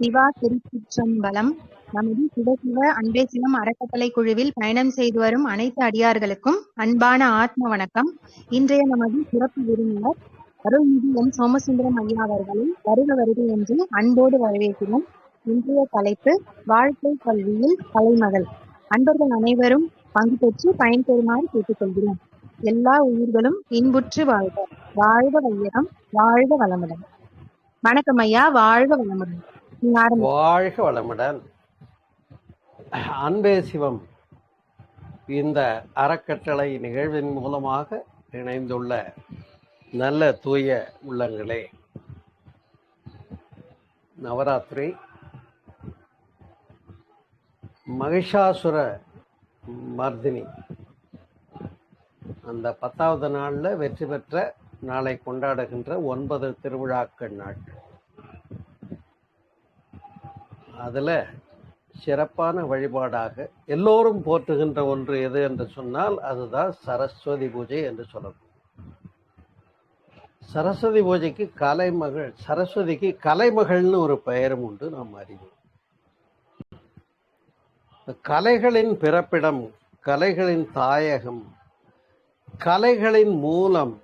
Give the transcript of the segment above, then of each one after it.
சிவா திருச்சிற்றம்பலம். நமது சிவசிவ அன்பே சிவம் அறக்கட்டளை குழுவில் பயணம் செய்து வரும் அனைத்து அடியார்களுக்கும் அன்பான ஆத்ம வணக்கம். இன்றைய நமது சிறப்பு விருந்தினர் அருள்மிகு எம் சோமசுந்தரம் ஐயா அவர்களை வருக வருக என்று அன்போடு வரவேற்கிறோம். இன்றைய தலைப்பு வாழ்க்கை கல்வியில் கலைமகள். அன்பர்கள் அனைவரும் பங்கு பெற்று பயன்பெறுமாறு கேட்டுக்கொள்கிறோம். எல்லா உயிர்களும் இன்புற்று வாழ்க. வாழ்க வையகம், வாழ்க வளமுடன். வணக்கம் ஐயா, வாழ்க வளமுடன். வாழ்க வளமுடன். அன்பே சிவம் இந்த அறக்கட்டளை நிகழ்வின் மூலமாக இணைந்துள்ள நல்ல தூய உள்ளங்களே, நவராத்திரி மகிஷாசுர மர்தினி அந்த 10வது நாளில் வெற்றி பெற்ற நாளை கொண்டாடுகின்ற 9 திருவிழாக்கள் நாட்கள். அதில் சிறப்பான வழிபாடாக எல்லோரும் போற்றுகின்ற ஒன்று எது என்று சொன்னால் அதுதான் சரஸ்வதி பூஜை என்று சொல்லணும். சரஸ்வதி பூஜைக்கு கலைமகள், சரஸ்வதிக்கு கலைமகள்னு ஒரு பெயரும் உண்டு, நாம் அறிவோம். கலைகளின் பிறப்பிடம், கலைகளின் தாயகம், கலைகளின் மூலம்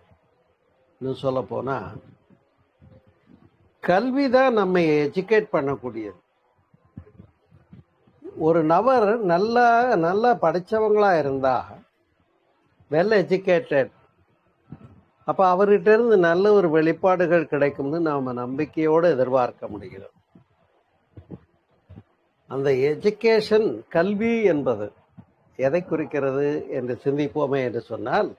சொல்ல போனா கல்விதான் நம்மை எஜுகேட் பண்ணக்கூடியது. ஒரு நபர் நல்லா படித்தவங்களா இருந்தா, வெல் எஜுகேட்டட், அப்போ அவர்கிட்ட இருந்து நல்ல ஒரு வெளிப்பாடுகள் கிடைக்கும்னு நாம் நம்பிக்கையோடு எதிர்பார்க்க முடிகிறது. அந்த எஜுகேஷன், கல்வி என்பது எதை குறிக்கிறது என்று சிந்திப்போமே என்று சொன்னால்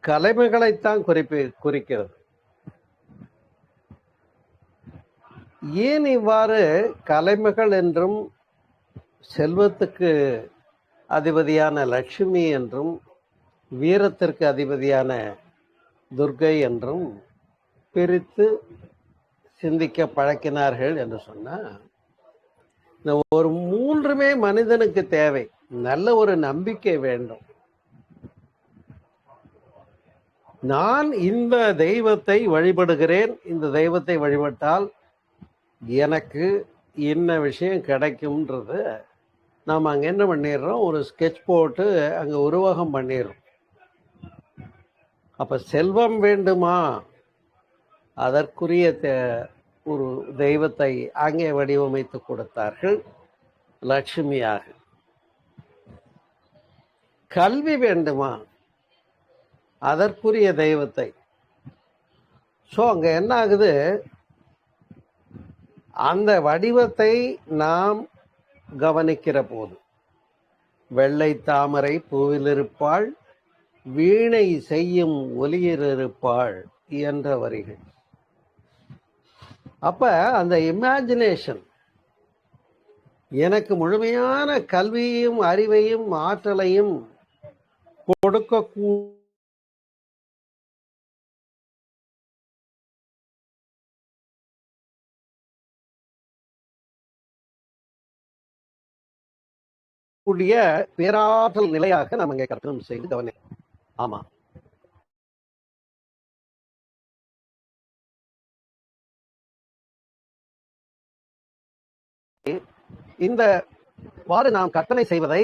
கலைமைகளைத்தான் குறிக்கிறது. ஏன் இவ்வாறு கலைமகள் என்றும் செல்வத்துக்கு அதிபதியான லட்சுமி என்றும் வீரத்திற்கு அதிபதியான துர்கை என்றும் பிரித்து சிந்திக்க பழக்கினார்கள் என்று சொன்னால், இந்த ஒரு 3மே மனிதனுக்கு தேவை. நல்ல ஒரு நம்பிக்கை வேண்டும். நான் இந்த தெய்வத்தை வழிபடுகிறேன், இந்த தெய்வத்தை வழிபட்டால் எனக்கு என்ன விஷயம் கிடைக்கும்ன்றது நாம் அங்கே என்ன பண்ணிடுறோம், ஒரு ஸ்கெட்ச் போட்டு அங்கே உருவகம் பண்ணிடுறோம். அப்போ செல்வம் வேண்டுமா, அதற்குரிய ஒரு தெய்வத்தை அங்கே வடிவமைத்து கொடுத்தார்கள் லட்சுமியாக. கல்வி வேண்டுமா, அதற்குரிய தெய்வத்தை. ஸோ அங்கே என்ன ஆகுது, அந்த வடிவத்தை நாம் கவனிக்கிற போது வெள்ளை தாமரை பூவில் இருப்பாள், வீணை செய்யும் ஒலியில் இருப்பாள் என்ற வரிகள். அப்ப அந்த இமேஜினேஷன், எனக்கு முழுமையான கல்வியையும் அறிவையும் ஆற்றலையும் கொடுக்கக்கூடிய பேராற்றல் நிலையாக நாம் இங்கே கற்பனை செய்து கவனி. ஆமா, இந்த வாறு நாம் கற்பனை செய்வதை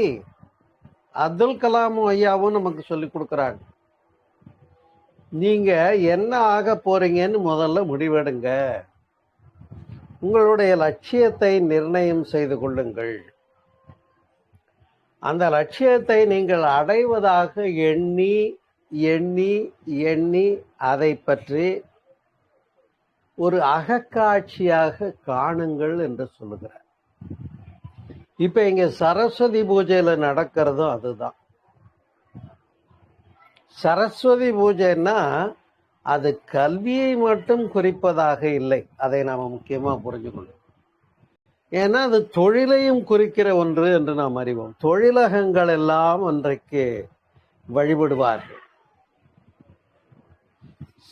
அப்துல் கலாம் ஐயாவும் நமக்கு சொல்லி கொடுக்குறாங்க. நீங்க என்ன ஆக போறீங்கன்னு முதல்ல முடிவெடுங்க, உங்களுடைய லட்சியத்தை நிர்ணயம் செய்து கொள்ளுங்கள். அந்த லட்சியத்தை நீங்கள் அடைவதாக எண்ணி எண்ணி எண்ணி அதை பற்றி ஒரு அகக்காட்சியாக காணுங்கள் என்று சொல்லுகிறார். இப்ப இங்க சரஸ்வதி பூஜையில நடக்கிறதும் அதுதான். சரஸ்வதி பூஜைன்னா அது கல்வியை மட்டும் குறிப்பதாக இல்லை, அதை நாம முக்கியமா புரிஞ்சுக்கணும். ஏன்னா அது தொழிலையும் குறிக்கிற ஒன்று என்று நாம் அறிவோம். தொழிலகங்கள் எல்லாம் அன்றைக்கு வழிபடுவார்கள்.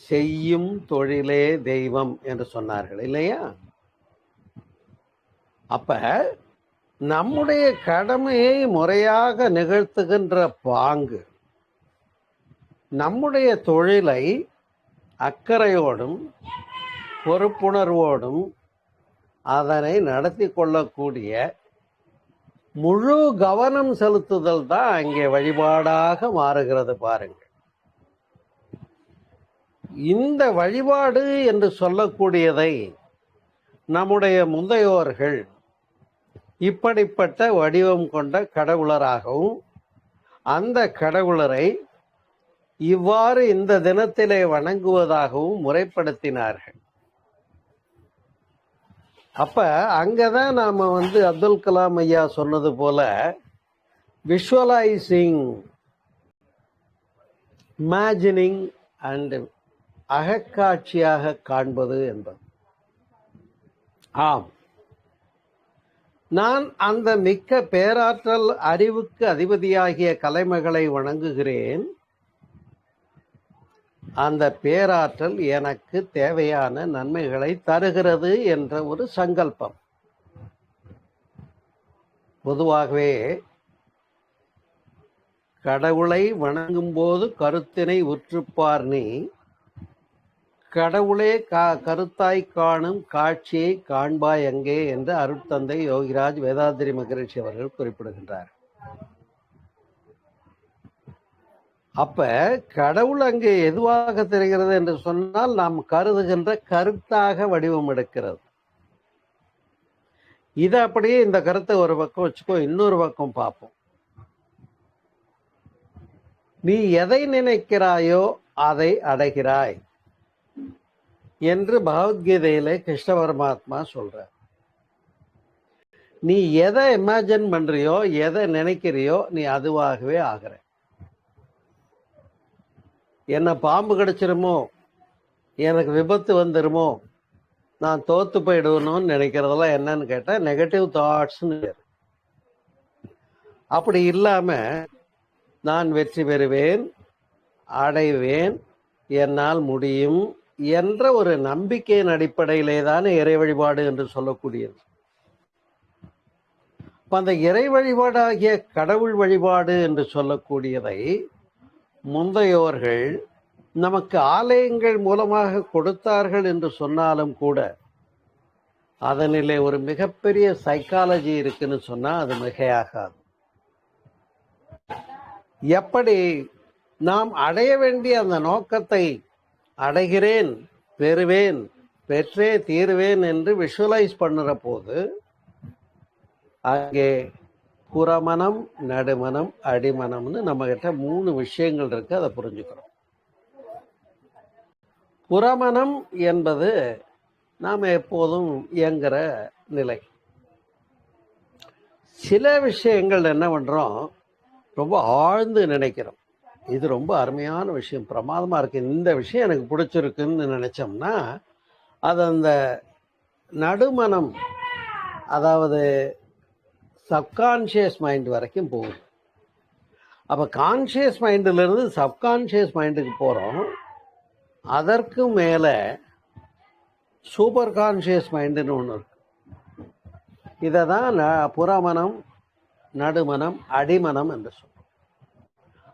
செய்யும் தொழிலே தெய்வம் என்று சொன்னார்கள் இல்லையா? அப்ப நம்முடைய கடமையை முறையாக நிகழ்த்துகின்ற பாங்கு, நம்முடைய தொழிலை அக்கறையோடும் பொறுப்புணர்வோடும் அதனை நடத்தி கொள்ளக்கூடிய முழு கவனம் செலுத்துதல் தான் அங்கே வழிபாடாக மாறுகிறது. பாருங்கள், இந்த வழிபாடு என்று சொல்லக்கூடியதை நம்முடைய முந்தையோர்கள் இப்படிப்பட்ட வடிவம் கொண்ட கடவுளராகவும் அந்த கடவுளரை இவ்வாறு இந்த தினத்திலே வணங்குவதாகவும் முறைப்படுத்தினார்கள். அப்ப அங்கதான் நாம அப்துல் கலாம் ஐயா சொன்னது போல விஷுவலைசிங், இமேஜினிங் அண்ட் அகக்காட்சியாக காண்பது என்பது. ஆம், நான் அந்த மிக்க பேராற்றல் அறிவுக்கு அதிபதியாகிய கலைமகளை வணங்குகிறேன். அந்த பேராற்றல் எனக்கு தேவையான நன்மைகளை தருகிறது என்ற ஒரு சங்கல்பம். பொதுவாகவே கடவுளை வணங்கும் போது கருத்தினை உற்றுப்பார் நீ, கடவுளே கருத்தாய் காணும் காட்சியை காண்பாய் எங்கே என்று அருட்தந்தை யோகிராஜ் வேதாத்திரி மகரிஷி அவர்கள் குறிப்பிடுகின்றார். அப்ப கடவுள் அங்கே எதுவாக தெரிகிறது என்று சொன்னால் நாம் கருதுகின்ற கருத்தாக வடிவம் எடுக்கிறது. இதை அப்படியே இந்த கருத்தை ஒரு பக்கம் வச்சுக்கோ, இன்னொரு பக்கம் பார்ப்போம். நீ எதை நினைக்கிறாயோ அதை அடைகிறாய் என்று பகவத்கீதையில கிருஷ்ண பரமாத்மா சொல்ற. நீ எதை இமேஜின் பண்றியோ, எதை நினைக்கிறியோ, நீ அதுவாகவே ஆகிற. என்ன பாம்பு கடிச்சிருமோ, எனக்கு விபத்து வந்துருமோ, நான் தோத்து போயிடுவணும்னு நினைக்கிறதெல்லாம் என்னன்னு கேட்டா நெகட்டிவ் தாட்ஸ்னு. அப்படி இல்லாம நான் வெற்றி பெறுவேன், அடைவேன், என்னால் முடியும் என்ற ஒரு நம்பிக்கையின் அடிப்படையிலே தானே இறை வழிபாடு என்று சொல்லக்கூடியது. அந்த இறை வழிபாடாகிய கடவுள் வழிபாடு என்று சொல்லக்கூடியதை முந்தையோர்கள் நமக்கு ஆலயங்கள் மூலமாக கொடுத்தார்கள் என்று சொன்னாலும் கூட அதனிலே ஒரு மிகப்பெரிய சைக்காலஜி இருக்குன்னு சொன்னா அது மிகையாகாது. எப்படி நாம் அடைய வேண்டிய அந்த நோக்கத்தை அடைகிறேன், பெறுவேன், பெற்றே தீருவேன் என்று விஷுவலைஸ் பண்ணுற போது அங்கே புறமனம், நடுமனம், அடிமனம்னு நம்ம கிட்ட 3 விஷயங்கள் இருக்கு. அதை புரிஞ்சுக்கிறோம். புறமனம் என்பது நாம் எப்போதும் இயங்குற நிலை. சில விஷயங்கள் என்ன பண்றோம், ரொம்ப ஆழ்ந்து நினைக்கிறோம். இது ரொம்ப அருமையான விஷயம், பிரமாதமா இருக்கு, இந்த விஷயம் எனக்கு பிடிச்சிருக்குன்னு நினைச்சோம்னா அது அந்த நடுமனம், அதாவது சப்கான்ஷியஸ் மைண்ட் வரைக்கும் போகுது. அப்ப கான்ஷியஸ் மைண்ட்ல இருந்து சப்கான்ஷியஸ் மைண்டுக்கு போறோம். அதற்கு மேல சூப்பர் கான்ஷியஸ் மைண்டுன்னு ஒன்று இருக்கு. இதை தான் புறமனம், நடுமனம், அடிமனம் என்று சொல்றோம்.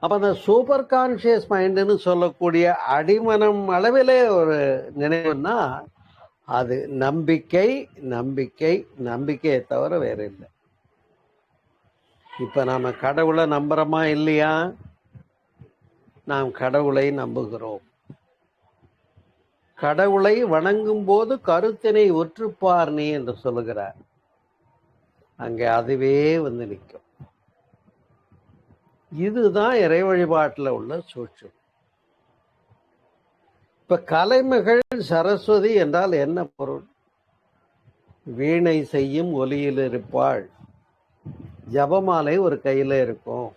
அப்ப அந்த சூப்பர் கான்ஷியஸ் மைண்டுன்னு சொல்லக்கூடிய அடிமனம் அளவிலே ஒரு நினைவுன்னா அது நம்பிக்கை, நம்பிக்கை, நம்பிக்கையை தவிர வேற இல்லை. இப்ப நாம கடவுளை நம்புறோமா இல்லையா? நாம் கடவுளை நம்புகிறோம். கடவுளை வணங்கும் போது கருத்தினை ஒற்றுப்பார் நீ என்று சொல்லுகிறார். அங்கே அதுவே நிற்கும். இதுதான் இறை வழிபாட்டில் உள்ள சூட்சம். இப்ப கலைமகள் சரஸ்வதி என்றால் என்ன பொருள்? வீணை செய்யும் ஒலியில் இருப்பாள். ஜபமாலை ஒரு கையில இருக்கும்.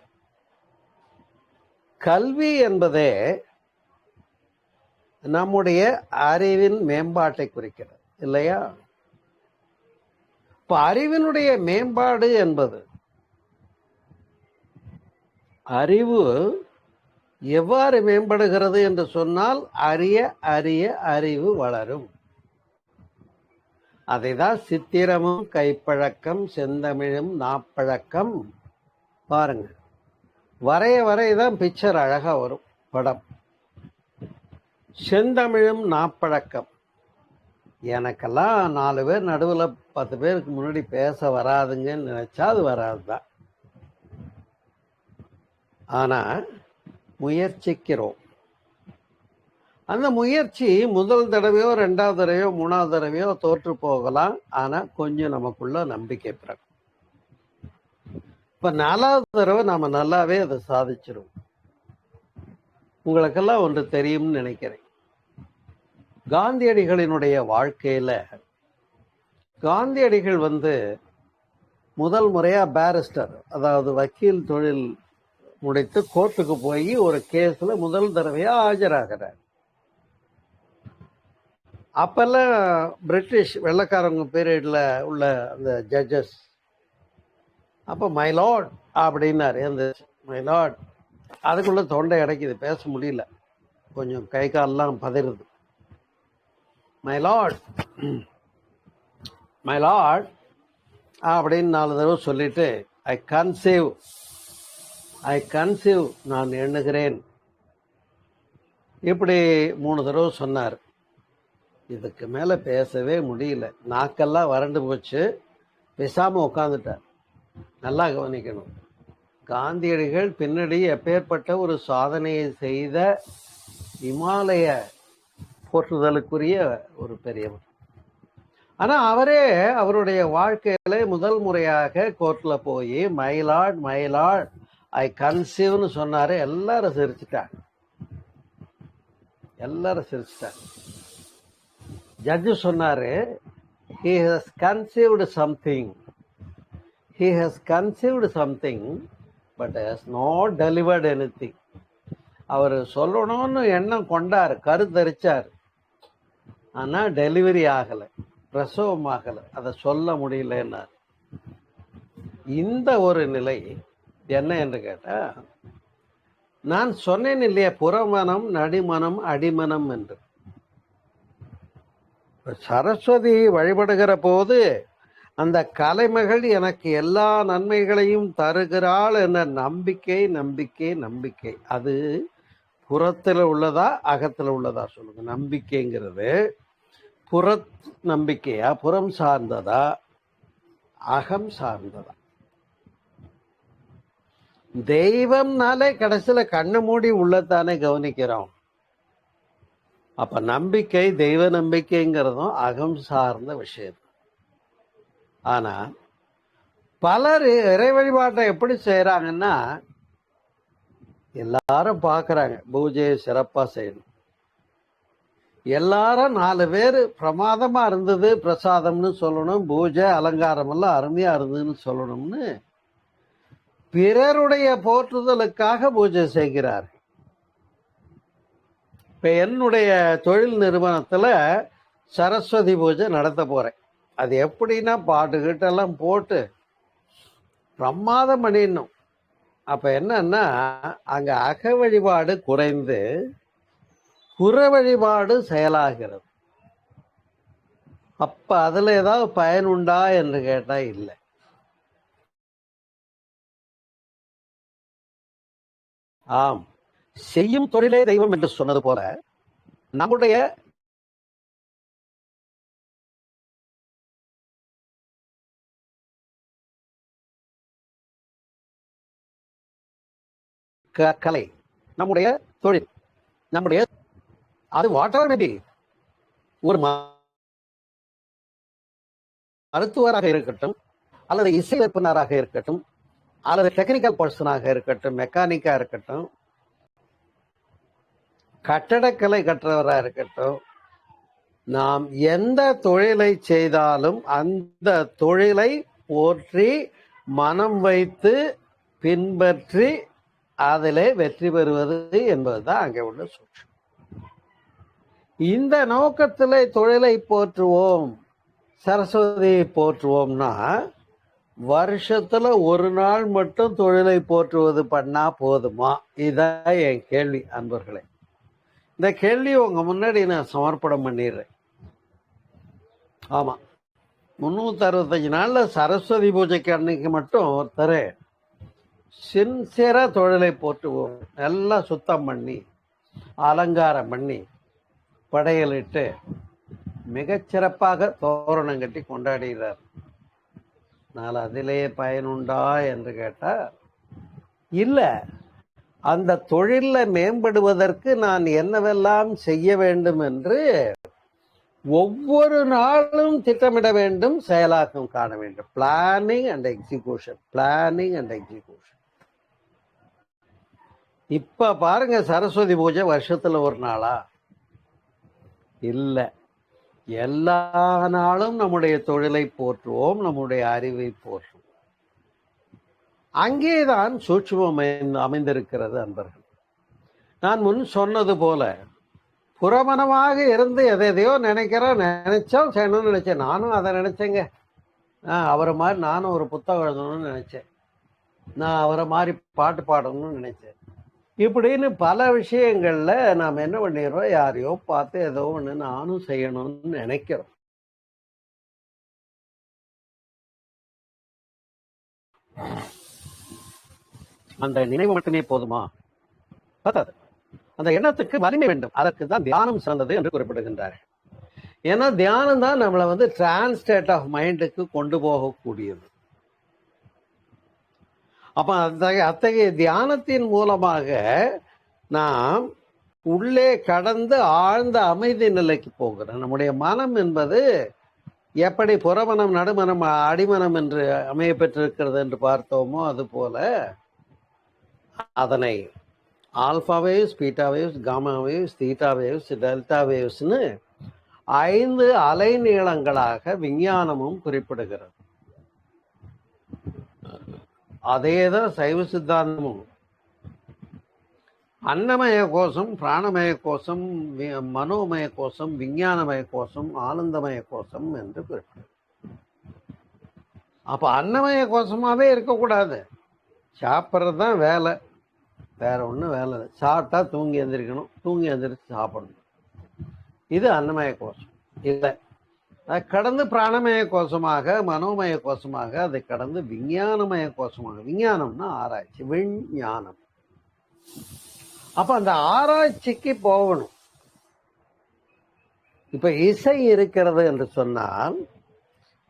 கல்வி என்பதே நம்முடைய அறிவின் மேம்பாட்டை குறிக்கிறது இல்லையா? இப்ப அறிவினுடைய மேம்பாடு என்பது, அறிவு எவ்வாறு மேம்படுகிறது என்று சொன்னால் அறிய அறிய அறிவு வளரும். அதைதான் சித்திரமும் கைப்பழக்கம் செந்தமிழும் நாப்பழக்கம். பாருங்க, வரைய வரையதான் பிக்சர் அழகா வரும், படம். செந்தமிழும் நாப்பழக்கம், எனக்கெல்லாம் 4 பேர் நடுவில் 10 பேருக்கு முன்னாடி பேச வராதுங்கன்னு நினைச்சா அது வராதுதான். ஆனா முயற்சிக்கிறோம். அந்த முயற்சி முதல் தடவையோ 2வது தடவையோ 3வது தடவையோ தோற்று போகலாம். ஆனா கொஞ்சம் நமக்குள்ள நம்பிக்கை பிறக்கும். இப்ப 4வது தடவை நாம நல்லாவே அதை சாதிச்சிருவோம். உங்களுக்கெல்லாம் ஒன்று தெரியும்னு நினைக்கிறேன். காந்தியடிகளினுடைய வாழ்க்கையில காந்தியடிகள் முதல் முறையா பேரிஸ்டர், அதாவது வக்கீல் தொழில் முடித்து கோர்ட்டுக்கு போய் ஒரு கேஸ்ல முதல் தடவையா ஆஜராகிறார். அப்பெல்லாம் பிரிட்டிஷ் வெள்ளைக்காரங்க பீரியட்ல உள்ள அந்த ஜட்ஜஸ் அப்ப மை லார்ட் அப்படின்னாரு. அந்த மை லார்ட் அதுக்குள்ள தொண்டை அடைக்குது, பேச முடியல, கொஞ்சம் கை காலெல்லாம் பதறுது. மை லார்ட் மை லார்ட் அப்படின்னு 4 தடவை சொல்லிட்டு ஐ கன்சீவ் நான் எண்ணுகிறேன் இப்படி 3 தடவை சொன்னார். இதுக்கு மேல பேசவே முடியல, நாக்கெல்லாம் வறண்டு போச்சு, பேசாம உட்காந்துட்டார். நல்லா கவனிக்கணும், காந்தியடிகள் பின்னாடி எப்பேற்பட்ட ஒரு சாதனையை செய்த இமாலய போற்றுதலுக்குரிய ஒரு பெரியவர். ஆனா அவரே அவருடைய வாழ்க்கையில முதல் முறையாக கோர்ட்ல போய் மை லார்ட் ஐ கன்சீவ்னு சொன்னாரு. எல்லாரும் சிரிச்சுட்டாங்க. ஜட்ஜு சொன்னாரு, he has conceived something but has not delivered anything. அவர் சொல்லணும்னு எண்ணம் கொண்டார், கருத்தரிச்சார், ஆனா டெலிவரி ஆகல, பிரசவம் ஆகல, அதை சொல்ல முடியலன்னார். இந்த ஒரு நிலை என்ன என்று கேட்டா, நான் சொன்னேன் இல்லையா, புறமனம் நடிமனம் அடிமனம் என்று. சரஸ்வதி வழிபடுகிற போது அந்த கலைமகள் எனக்கு எல்லா நன்மைகளையும் தருகிறாள் என்ற நம்பிக்கை அது புறத்தில் உள்ளதா அகத்தில் உள்ளதா சொல்லுங்க. நம்பிக்கைங்கிறது புற நம்பிக்கையா, புறம் சார்ந்ததா அகம் சார்ந்ததா? தெய்வம்னாலே கடைசியில கண்ணு மூடி உள்ளத்தானே கவனிக்கிறோம். அப்ப நம்பிக்கை, தெய்வ நம்பிக்கைங்கிறதும் அகம் சார்ந்த விஷயம். ஆனா பலர் இறை வழிபாட்டை எப்படி செய்யறாங்கன்னா, எல்லாரும் பாக்குறாங்க பூஜையை சிறப்பா செய்யணும், எல்லாரும் 4 பேர் பிரமாதமா இருந்தது பிரசாதம்னு சொல்லணும், பூஜை அலங்காரம் எல்லாம் அருமையா இருந்ததுன்னு சொல்லணும்னு பிறருடைய போற்றுதலுக்காக பூஜை செய்கிறார். இப்ப என்னுடைய தொழில் நிறுவனத்துல சரஸ்வதி பூஜை நடத்த போறேன். அது எப்படின்னா பாட்டு கிட்டெல்லாம் போட்டு பிரமாதம் பண்ணிடணும். அப்ப என்னன்னா, அங்க அக வழிபாடு குறைந்து புற வழிபாடு செயலாகிறது. அப்ப அதுல ஏதாவது பயனுண்டா என்று கேட்டா இல்லை. ஆம், செய்யும் தொழிலே தெய்வம் என்று சொன்னது போல நம்முடைய கலை, நம்முடைய தொழில், நம்முடைய அது வாட்டர் மேபி, ஒரு மருத்துவராக இருக்கட்டும், அல்லது இசை விற்பனராக இருக்கட்டும், அல்லது டெக்னிக்கல் பர்சனாக இருக்கட்டும், மெக்கானிக்கா இருக்கட்டும், கட்டடக்கலை கற்றவராக இருக்கட்டும், நாம் எந்த தொழிலை செய்தாலும் அந்த தொழிலை போற்றி மனம் வைத்து பின்பற்றி அதிலே வெற்றி பெறுவது என்பதுதான் அங்கே உள்ள சூட்சம். இந்த நோக்கத்திலே தொழிலை போற்றுவோம், சரஸ்வதியை போற்றுவோம்னா வருஷத்துல ஒரு நாள் மட்டும் தொழிலை போற்றுவது பண்ணா போதுமா? இதுதான் என் கேள்வி அன்பர்களே. இந்த கேள்வி உங்க முன்னாடி நான் சமர்ப்பணம் பண்ணிடுறேன். ஆமா, 365 நாள்ல சரஸ்வதி பூஜைக்கு அன்னைக்கு மட்டும் ஒருத்தர் சின்சியரா தொழிலை போற்றுவோம், நல்லா சுத்தம் பண்ணி அலங்காரம் பண்ணி படையலிட்டு மிகச்சிறப்பாக தோரணம் கட்டி கொண்டாடுகிறார். நான் அதிலே பயனுண்டா என்று கேட்டா இல்ல. அந்த தொழில மேம்படுவதற்கு நான் என்னவெல்லாம் செய்ய வேண்டும் என்று ஒவ்வொரு நாளும் திட்டமிட வேண்டும், செயலாக்கம் காண வேண்டும். Planning and execution, planning and execution. இப்ப பாருங்க, சரஸ்வதி பூஜை வருஷத்துல ஒரு நாளா? இல்ல. எல்லா நாளும் நம்முடைய தொழிலை போற்றுவோம், நம்முடைய அறிவை போற்றுவோம். அங்கேதான் சூட்சுமம் அமைந்திருக்கிறது அன்பர்கள். நான் முன் சொன்னது போல புறமனமாக இருந்து எதையோ நினைச்சா செய்யணும்னு நினைச்சேன். நானும் அதை நினைச்சேங்க. அவரை மாதிரி நானும் ஒரு புத்தகம் எழுதணும்னு நினைச்சேன். நான் அவரை மாதிரி பாட்டு பாடணும்னு நினைச்சேன். இப்படின்னு பல விஷயங்கள்ல நாம் என்ன பண்ணிடுறோம், யாரையோ பார்த்து ஏதோ ஒண்ணு நானும் செய்யணும்னு நினைக்கிறோம். அந்த நினைவு மட்டுமே போதுமா? பத்தாது. அந்த எண்ணத்துக்கு வலிமை வேண்டும். அதற்கு தான் தியானம் சிறந்தது என்று குறிப்பிடுகின்றார். ஏன்னா தியானம் தான் நம்மளை டிரான்ஸ் ஸ்டேட் ஆஃப் மைண்டுக்கு கொண்டு போகக்கூடியது. அப்ப அத்தகைய தியானத்தின் மூலமாக நாம் உள்ளே கடந்து ஆழ்ந்த அமைதி நிலைக்கு போகிறோம். நம்முடைய மனம் என்பது எப்படி புறமனம், நடுமனம், அடிமனம் என்று அமைய பெற்றிருக்கிறது என்று பார்த்தோமோ அது போல அதனை alpha waves, beta waves, gamma waves, theta waves, delta வேவ்ஸ்னு 5 அலைநீளங்களாக விஞ்ஞானமும் குறிப்பிடுகிறது. அதேதான் சைவ சித்தாந்தமும். அன்னமய கோஷம், பிராணமய கோஷம், மனோமய கோஷம், விஞ்ஞானமய கோஷம், ஆனந்தமய கோஷம் என்று குறிப்பிடும். அப்ப அன்னமய கோஷமாவே இருக்கக்கூடாது. சாப்பிட்றது தான் வேலை, வேற ஒன்றும் வேலை இல்லை. சாப்பிட்டா தூங்கி எந்திரிக்கணும், தூங்கி எந்திரிச்சு சாப்பிடணும். இது அன்னமய கோஷம் இல்லை. அதை கடந்து பிராணமய கோஷமாக, மனோமய கோஷமாக, அதை கடந்து விஞ்ஞானமய கோஷமாக. விஞ்ஞானம்னா ஆராய்ச்சி, விஞ்ஞானம். அப்ப அந்த ஆராய்ச்சிக்கு போகணும். இப்ப இசை இருக்கிறது என்று சொன்னால்,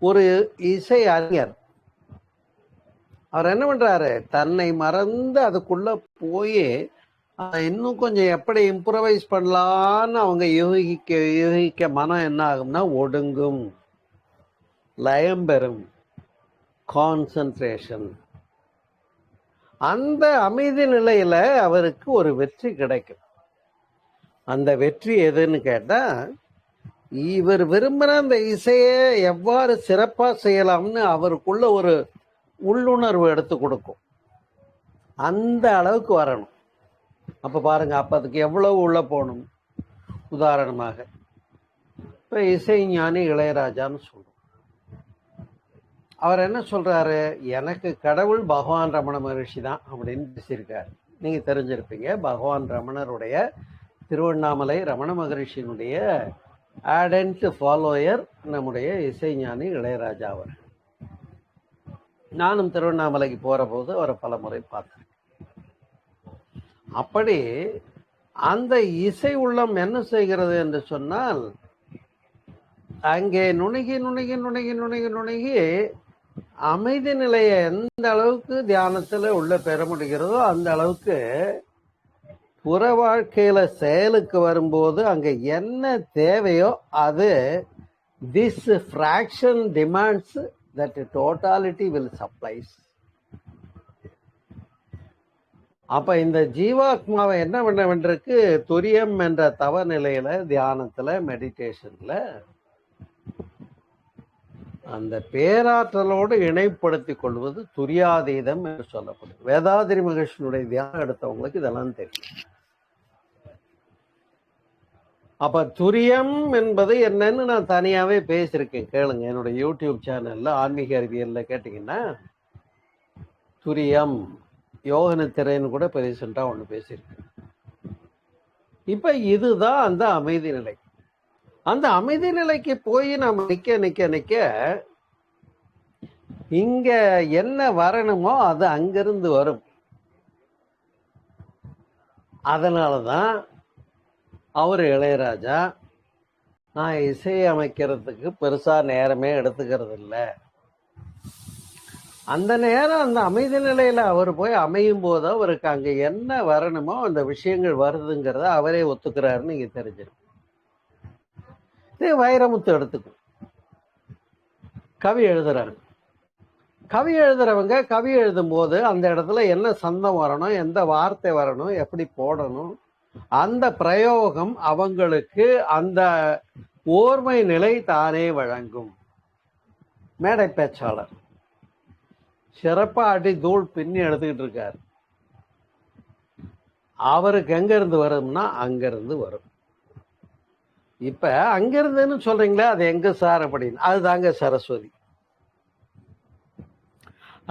ஒரு இசை அறிஞர் அவர் என்ன பண்றாரு, தன்னை மறந்து அதுக்குள்ள போய் இன்னும் கொஞ்சம் எப்படி இம்ப்ரவைஸ் பண்ணலான்னு அவங்க யூகிக்க மனம் என்ன ஆகும்னா ஒடுங்கும், லயம் பெறும், கான்சன்ட்ரேஷன். அந்த அமைதி நிலையில அவருக்கு ஒரு வெற்றி கிடைக்கும். அந்த வெற்றி எதுன்னு கேட்டா, இவர் விரும்பின அந்த இசையை எவ்வாறு சிறப்பா செய்யலாம்னு அவருக்குள்ள ஒரு உள்ளுணர்வு எடுத்து கொடுக்கும். அந்த அளவுக்கு வரணும். அப்ப பாருங்க, அப்ப அதுக்கு எவ்வளவு உள்ள போகணும். உதாரணமாக இப்ப இசை ஞானி இளையராஜான்னு சொல்றோம். அவர் என்ன சொல்றாரு, எனக்கு கடவுள் பகவான் ரமண மகரிஷி தான் அப்படின்னு பேசியிருக்காரு. நீங்க தெரிஞ்சிருப்பீங்க, பகவான் ரமணருடைய திருவண்ணாமலை ரமண மகரிஷியினுடைய ஆடன்ட் ஃபாலோயர் நம்முடைய இசைஞானி இளையராஜா அவர். நானும் திருவண்ணாமலைக்கு போற போது அவரை பல முறை பார்த்தேன். அப்படி அந்த இசை உள்ளம் என்ன செய்கிறது என்று சொன்னால், அங்கே நுணுகி நுணுகி நுணுகி நுணுகி நுணுகி அமைதி நிலையை எந்த அளவுக்கு தியானத்துல உள்ள பெற முடிகிறதோ அந்த அளவுக்கு புற வாழ்க்கையில செயலுக்கு வரும்போது அங்க என்ன தேவையோ அது this fraction demands that totality will supplies. அப்ப இந்த ஜீவாத்மாவை என்ன பண்ண வேண்டியிருக்கு, துரியம் என்ற தவ நிலையில, தியானத்துல, மெடிடேஷன்ல அந்த பேராற்றலோடு இணைப்படுத்திக் கொள்வது துரியாதீதம் என்று சொல்லப்படுது. வேதாதிரி மகர்ஷியினுடைய தியானம் எடுத்தவங்களுக்கு இதெல்லாம் தெரியும். அப்ப துரியம் என்பது என்னன்னு நான் தனியாவே பேசியிருக்கேன், கேளுங்க. என்னுடைய யூடியூப் சேனல்ல ஆன்மீக அறிவியல்ல கேட்டீங்கன்னா துரியம் யோக நித்திரைன்னு கூட இப்போ ரீசெண்டா ஒண்ணு பேசியிருக்கேன். இப்ப இதுதான் அந்த அமைதி நிலை. அந்த அமைதி நிலைக்கு போய் நம்ம நிக்க நிக்க நிக்க இங்க என்ன வரணுமோ அது அங்கிருந்து வரும். அதனாலதான் அவர் இளையராஜா நான் இசை அமைக்கிறதுக்கு பெருசா நேரமே எடுத்துக்கிறது இல்லை. அந்த நேரம் அந்த அமைதி நிலையில அவர் போய் அமையும் போது அவருக்கு அங்க என்ன வரணுமோ அந்த விஷயங்கள் வருதுங்கிறத அவரே ஒத்துக்கிறாருன்னு நீங்க தெரிஞ்சிடும். வைரமுத்து எடுத்துக்கும். கவி எழுதுறாங்க. கவி எழுதுறவங்க கவி எழுதும் போது அந்த இடத்துல என்ன சந்தம் வரணும், எந்த வார்த்தை வரணும், எப்படி போடணும், அந்த பிரயோகம் அவங்களுக்கு அந்த ஓர்மை நிலை தானே வழங்கும். மேடை பேச்சாளர் சிறப்பா அடி தூள் பின்னி எடுத்துக்கிட்டு இருக்காரு. அவருக்கு எங்க இருந்து வரும்னா அங்கிருந்து வரும். இப்ப அங்கிருந்துன்னு சொல்றீங்களா, அது எங்க சார் அப்படின்னு, அதுதாங்க சரஸ்வதி.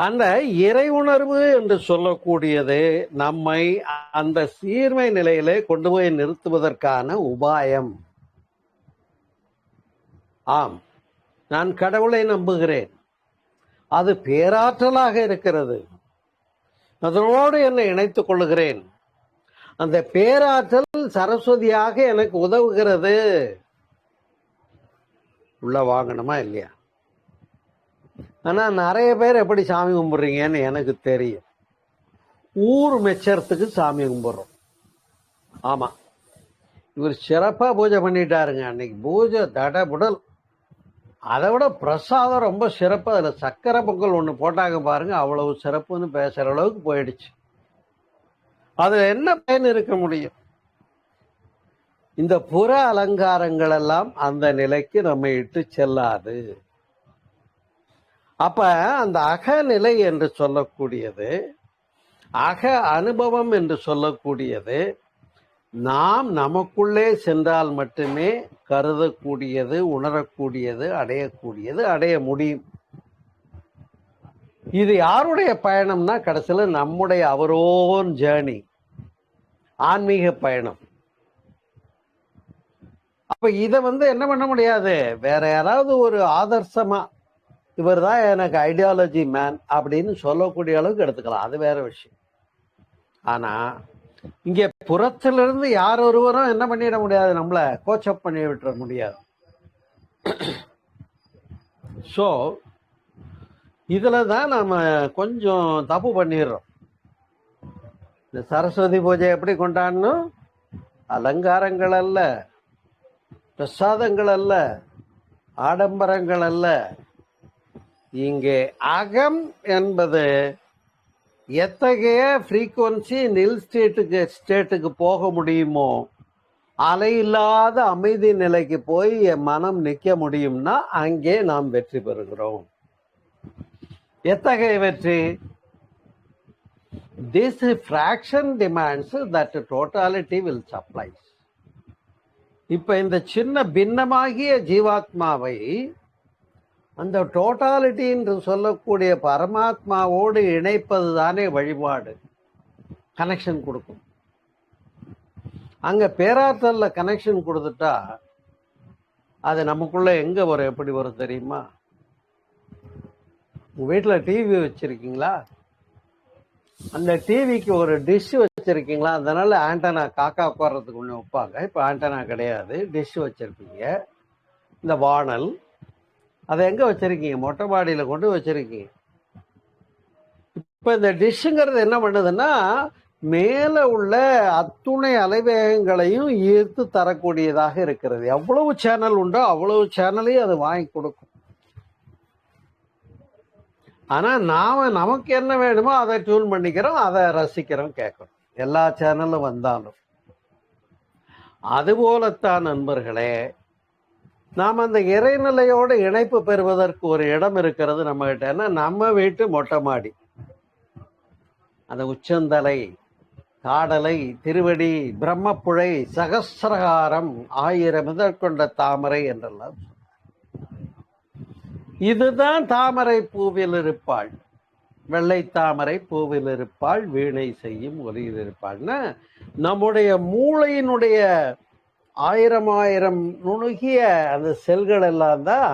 அந்த இறை உணர்வு என்று சொல்லக்கூடியது நம்மை அந்த சீர்மை நிலையிலே கொண்டு போய் நிறுத்துவதற்கான உபாயம். ஆம், நான் கடவுளை நம்புகிறேன். அது பேராற்றலாக இருக்கிறது. அதனோடு என்னை இணைத்துக் கொள்ளுகிறேன். அந்த பேராற்றல் சரஸ்வதியாக எனக்கு உதவுகிறது. உள்ள வாங்கணுமா இல்லையா? ஆனா நிறைய பேர் எப்படி சாமி கும்பிடுறீங்கன்னு எனக்கு தெரியும். ஊர் மெச்சறதுக்கு சாமி கும்பிடுறோம். ஆமா, இவர் சிறப்பா பூஜை பண்ணிட்டாருங்க. அன்னைக்கு பூஜை தடபுடல். அதை விட பிரசாதம் ரொம்ப சிறப்பு. அதுல சக்கரை பொங்கல் ஒண்ணு போட்டாங்க பாருங்க, அவ்வளவு சிறப்புன்னு பேசுற அளவுக்கு போயிடுச்சு. அதுல என்ன பயன் இருக்க முடியும்? இந்த புற அலங்காரங்கள் எல்லாம் அந்த நிலைக்கு நம்ம இட்டு செல்லாது. அப்ப அந்த அகநிலை என்று சொல்லக்கூடியது, அக அனுபவம் என்று சொல்லக்கூடியது, நாம் நமக்குள்ளே சென்றால் மட்டுமே கருதக்கூடியது, உணரக்கூடியது, அடையக்கூடியது, அடைய முடியும். இது யாருடைய பயணம்னா கடைசியில நம்முடைய அவரோன் ஜேர்னி, ஆன்மீக பயணம். அப்ப இத என்ன பண்ண முடியாது, வேற யாராவது ஒரு ஆதர்சமா இவர் தான் எனக்கு ஐடியாலஜி மேன் அப்படின்னு சொல்லக்கூடிய அளவுக்கு எடுத்துக்கலாம், அது வேற விஷயம். ஆனா இங்க புறத்திலிருந்து யார் ஒருவரும் என்ன பண்ணிட முடியாது, நம்மள கோச்சப் பண்ணி விட்டுற முடியாது. ஸோ இதுல தான் நாம கொஞ்சம் தப்பு பண்ணிடுறோம். இந்த சரஸ்வதி பூஜை எப்படி கொண்டாடணும்? அலங்காரங்கள் அல்ல, பிரசாதங்கள் அல்ல, ஆடம்பரங்கள் அல்ல. இங்கே அகம் என்பது எத்தகைய ஃப்ரீக்வன்சி நில் ஸ்டேட்டுக்கு போக முடியுமோ, அலை இல்லாத அமைதி நிலைக்கு போய் என் மனம் நிற்க முடியும்னா அங்கே நாம் வெற்றி பெறுகிறோம். எத்தகைய வெற்றி? This fraction demands that totality will supply. இப்ப இந்த சின்ன பின்னமாகிய ஜீவாத்மாவை அந்த டோட்டாலிட்டி என்று சொல்லக்கூடிய பரமாத்மாவோடு இணைப்பது தானே வழிபாடு. கனெக்ஷன் கொடுக்கும். அங்க பேராற்றல்ல கனெக்ஷன் கொடுத்துட்டா அது நமக்குள்ள எங்க வரும், எப்படி வரும் தெரியுமா? உங்க வீட்டுல டிவி வச்சிருக்கீங்களா? அந்த டிவிக்கு ஒரு டிஷ் வச்சிருக்கீங்களா? அதனால ஆண்டனா காக்கா உட்கார்றதுக்கு ஒண்ணு வைப்பாங்க. இப்ப ஆண்டனா கிடையாது, டிஷ் வச்சிருப்பீங்க. இந்த வானல் அதை எங்க வச்சிருக்கீங்க? மொட்டை மாடியில கொண்டு வச்சிருக்கீங்க. இப்ப இந்த டிஷ்ங்கிறது என்ன பண்ணுதுன்னா, மேல உள்ள அத்துணை அலைவேகங்களையும் ஈர்த்து தரக்கூடியதாக இருக்கிறது. எவ்வளவு சேனல் உண்டோ அவ்வளவு சேனலையும் அது வாங்கி கொடுக்கும். ஆனா நாம நமக்கு என்ன வேணுமோ அதை டியூன் பண்ணிக்கிறோம், அதை ரசிக்கிறோம், கேட்கிறோம், எல்லா சேனலும் வந்தாலும். அதுபோலத்தான் நண்பர்களே, நாம் அந்த இறைநிலையோடு இணைப்பு பெறுவதற்கு ஒரு இடம் இருக்கிறது நம்ம கிட்ட. ஏன்னா நம்ம வீட்டு மொட்டை மாடி, அந்த உச்சந்தலை, காடலை, திருவடி, பிரம்மப்புழை, சகசிரகாரம், 1000 இதழ் கொண்ட தாமரை என்றெல்லாம். இதுதான் தாமரை பூவில் இருப்பாள், வெள்ளை தாமரை பூவில் இருப்பாள், வீணை செய்யும் ஒலியில் இருப்பாள்னா நம்முடைய மூளையினுடைய 1000 நுணுகிய அந்த செல்கள் எல்லாம் தான்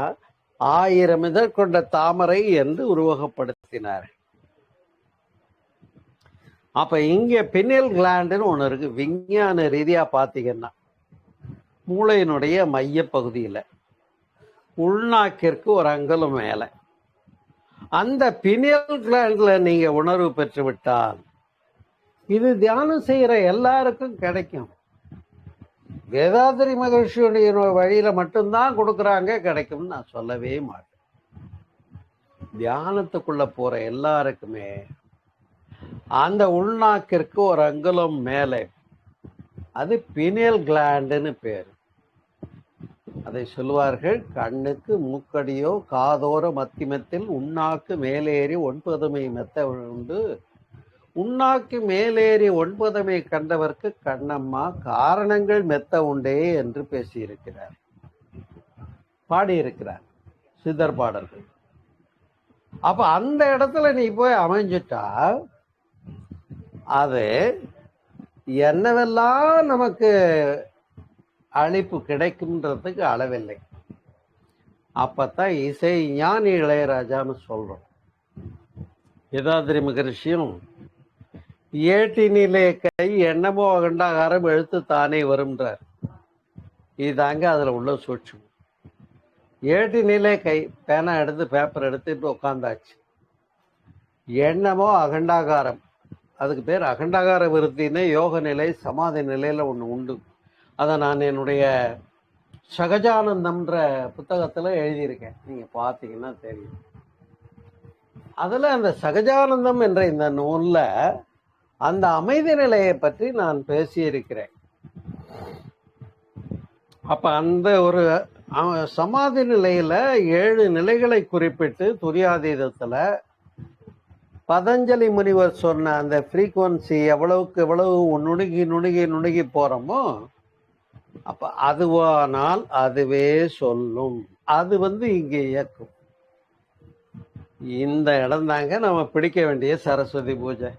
1000 இதழ் கொண்ட தாமரை என்று உருவகப்படுத்தினார். அப்ப இங்க பின்னல் கிளாண்டுன்னு ஒண்ணு இருக்கு. விஞ்ஞான ரீதியா பாத்தீங்கன்னா மூளையினுடைய மைய பகுதியில் உள்நாக்கிற்கு ஒரு அங்குலம் மேலே அந்த பினியல் கிளாண்ட்ல நீங்க உணர்வு பெற்று விட்டால் இது தியானம் செய்யற எல்லாருக்கும் கிடைக்கும். வேதாத்திரி மகிழ்ச்சியுடைய வழியில மட்டும்தான் கொடுக்குறாங்க, கிடைக்கும்னு நான் சொல்லவே மாட்டேன். தியானத்துக்குள்ள போற எல்லாருக்குமே அந்த உள்நாக்கிற்கு ஒரு அங்குலம் மேலே, அது பினியல் கிளாண்டுன்னு பேரு. அதை சொல்லுவார்கள், கண்ணுக்கு மூக்கடியோ காதோர மத்திமத்தில் உண்ணாக்கு மேலேறி 9 மெத்த உண்டு, உண்ணாக்கு மேலேறி 9 கண்டவர்க்கு கண்ணம்மா காரணங்கள் மெத்த உண்டே என்று பேசியிருக்கிறார், பாடியிருக்கிறார் சித்தர் பாடல்கள். அப்ப அந்த இடத்துல நீ போய் அமைஞ்சிட்டா அது என்னவெல்லாம் நமக்கு அழைப்பு கிடைக்கும்ன்றதுக்கு அளவில்லை. அப்பத்தான் இசை ஞானி இளையராஜான்னு சொல்றோம். வேதாத்திரி மகரிஷியும் ஏட்டினிலே கை எண்ணமோ அகண்டாகாரம் எழுத்து தானே வரும்ன்றார். இதுதாங்க அதுல உள்ள சூட்சம். ஏட்டினிலே கை, பேனா எடுத்து பேப்பர் எடுத்துட்டு உட்காந்தாச்சு. எண்ணமோ அகண்டாகாரம், அதுக்கு பேர் அகண்டாகார விருத்தின்னு யோக நிலை சமாதி நிலையில ஒன்று உண்டு. அதை நான் என்னுடைய சகஜானந்தம்ன்ற புத்தகத்துல எழுதியிருக்கேன், நீங்க பார்த்தீங்கன்னா தெரியும். அதுல அந்த சகஜானந்தம் என்ற இந்த நூல்ல அந்த அமைதி நிலையை பற்றி நான் பேசியிருக்கிறேன். அப்ப அந்த ஒரு சமாதி நிலையில 7 நிலைகளை குறிப்பிட்டு துரியாதீதத்துல பதஞ்சலி முனிவர் சொன்ன அந்த ஃப்ரீக்குவன்சி எவ்வளவுக்கு எவ்வளவு நுணுகி நுணுகி நுணுகி போறோமோ அப்ப அதுவானால் அதுவே சொல்லும், அது இங்கே இயக்கும். இந்த இடம் தாங்க நம்ம பிடிக்க வேண்டிய சரஸ்வதி பூஜை.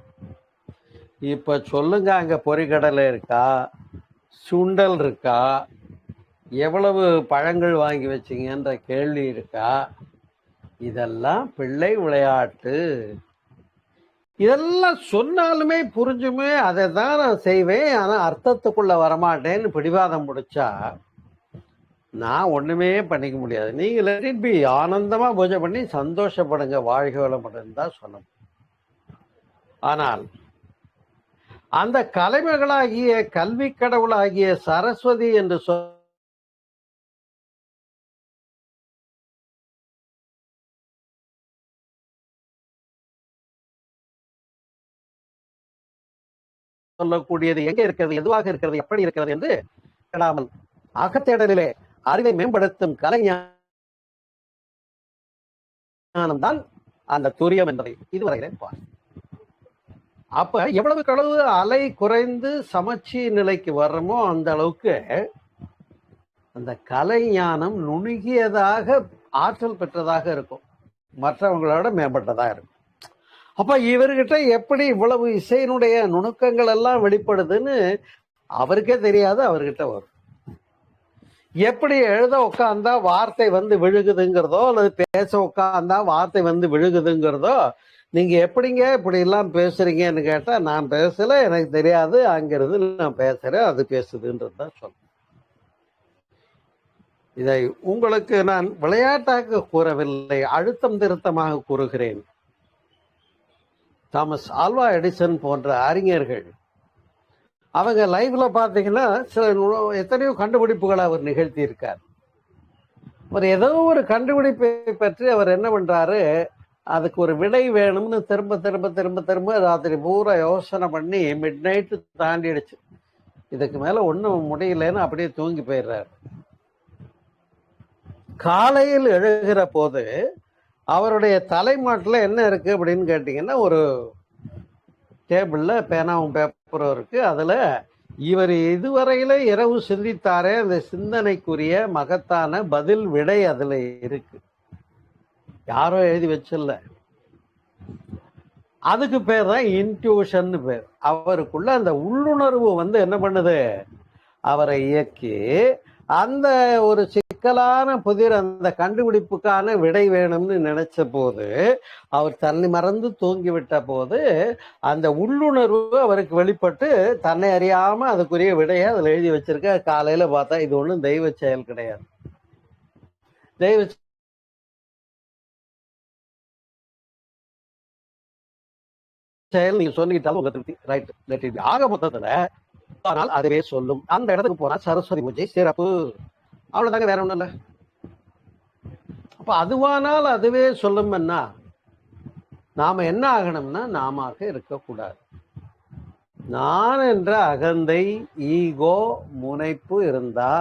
இப்ப சொல்லுங்க, அங்க பொறிகடலை இருக்கா, சுண்டல் இருக்கா, எவ்வளவு பழங்கள் வாங்கி வச்சிங்கன்ற கேள்வி இருக்கா? இதெல்லாம் பிள்ளை விளையாட்டு. இதெல்லாம் சொன்னாலுமே புரிஞ்சுமே அதை தான் நான் செய்வேன், ஆனா அர்த்தத்துக்குள்ள வரமாட்டேன்னு பிடிவாதம் முடிச்சா நான் ஒண்ணுமே பண்ணிக்க முடியாது. நீங்க let it be, ஆனந்தமா பூஜை பண்ணி சந்தோஷப்படுங்க, வாழ்க வளமுடன் தான் சொல்லணும். ஆனால் அந்த கலைமகளாகிய கல்வி கடவுளாகிய சரஸ்வதி என்று சொல்லக்கூடியது எங்கே இருக்கிறது, எதுவாக இருக்கிறது, எப்படி இருக்கிறது என்று கேளாமல் அகத்தேடலிலே அறிவை மேம்படுத்தும் கலைஞானம் தான் அந்த துரியம் என்பதை இதுவரையிலே பார். அப்ப எவ்வளவுக்கு அளவு அலை குறைந்து சமச்சீ நிலைக்கு வர்றோமோ அந்த அளவுக்கு அந்த கலைஞானம் நுணுகியதாக ஆற்றல் பெற்றதாக இருக்கும், மற்றவங்களோட மேம்பட்டதாக இருக்கும். அப்ப இவர்கிட்ட எப்படி இவ்வளவு இசையினுடைய நுணுக்கங்கள் எல்லாம் வெளிப்படுதுன்னு அவருக்கே தெரியாது, அவர்கிட்ட வரும். எப்படி எழுத உட்காந்தா வார்த்தை விழுகுதுங்கிறதோ அல்லது பேச உட்காந்தா வார்த்தை விழுகுதுங்கிறதோ, நீங்க எப்படிங்க இப்படி எல்லாம் பேசுறீங்கன்னு கேட்டா, நான் பேசல, எனக்கு தெரியாது, அங்கிருந்து நான் பேசுறேன், அது பேசுதுன்றது தான் சொல்றேன். இதை உங்களுக்கு நான் விளையாட்டாக கூறவில்லை, அழுத்தம் திருத்தமாக கூறுகிறேன். தாமஸ் ஆல்வா எடிசன் போன்ற அறிஞர்கள் அவங்க லைஃப்ல பாத்தீங்கன்னா சில எத்தனையோ கண்டுபிடிப்புகளை அவர் நிகழ்த்தி இருக்கார். அவர் ஏதோ ஒரு கண்டுபிடிப்பை பற்றி அவர் என்ன பண்றாரு, அதுக்கு ஒரு விடை வேணும்னு திரும்ப திரும்ப திரும்ப திரும்ப ராத்திரி பூரா யோசனை பண்ணி மிட் நைட்டு தாண்டிடுச்சு, இதுக்கு மேல ஒன்றும் முடியலன்னு அப்படியே தூங்கி போயிடுறாரு. காலையில் எழுகிற போது அவருடைய தலைமாட்டில் என்ன இருக்கு அப்படின்னு கேட்டீங்கன்னா, ஒரு டேபிள்ல பேனாவும் பேப்பரும் இருக்கு. அதுல இவர் இதுவரையில இரவு சிந்தித்தாரே அந்த சிந்தனைக்குரிய மகத்தான பதில் விடை அதுல இருக்கு, யாரோ எழுதி வச்சில்ல. அதுக்கு பேர் தான் இன்ட்யூஷன் பேர். அவருக்குள்ள அந்த உள்ளுணர்வு என்ன பண்ணுது, அவரை இயக்கி அந்த ஒரு சிக்கலான புதிர் அந்த கண்டுபிடிப்புக்கான விடை வேணும்னு நினைச்ச போது அவர் தன்னை மறந்து தூங்கிவிட்ட போது அந்த உள்ளுணர்வு அவருக்கு வெளிப்பட்டு தன்னை அறியாம அதுக்குரிய விடையை அதுல எழுதி வச்சிருக்க. காலையில பார்த்தா இது ஒண்ணும் தெய்வ செயல் கிடையாது. தெய்வ செயல் நீங்க சொல்லிக்கிட்டாலும் உங்க திருப்தி. Right, let it be. ஆக மொத்தத்துல ஆனால் அதுவே சொல்லும். அந்த இடத்துக்கு போனா சரஸ்வதி பூஜை சிறப்பு. அவ்வளவுதாங்க, வேற ஒண்ணும் இல்ல. அப்ப அதுவானால் அதுவே சொல்லும்னா நாம என்ன ஆகணும்னா நாம இருக்கக்கூடாது. நான் என்ற அகந்தை, ஈகோ, முனைப்பு இருந்தா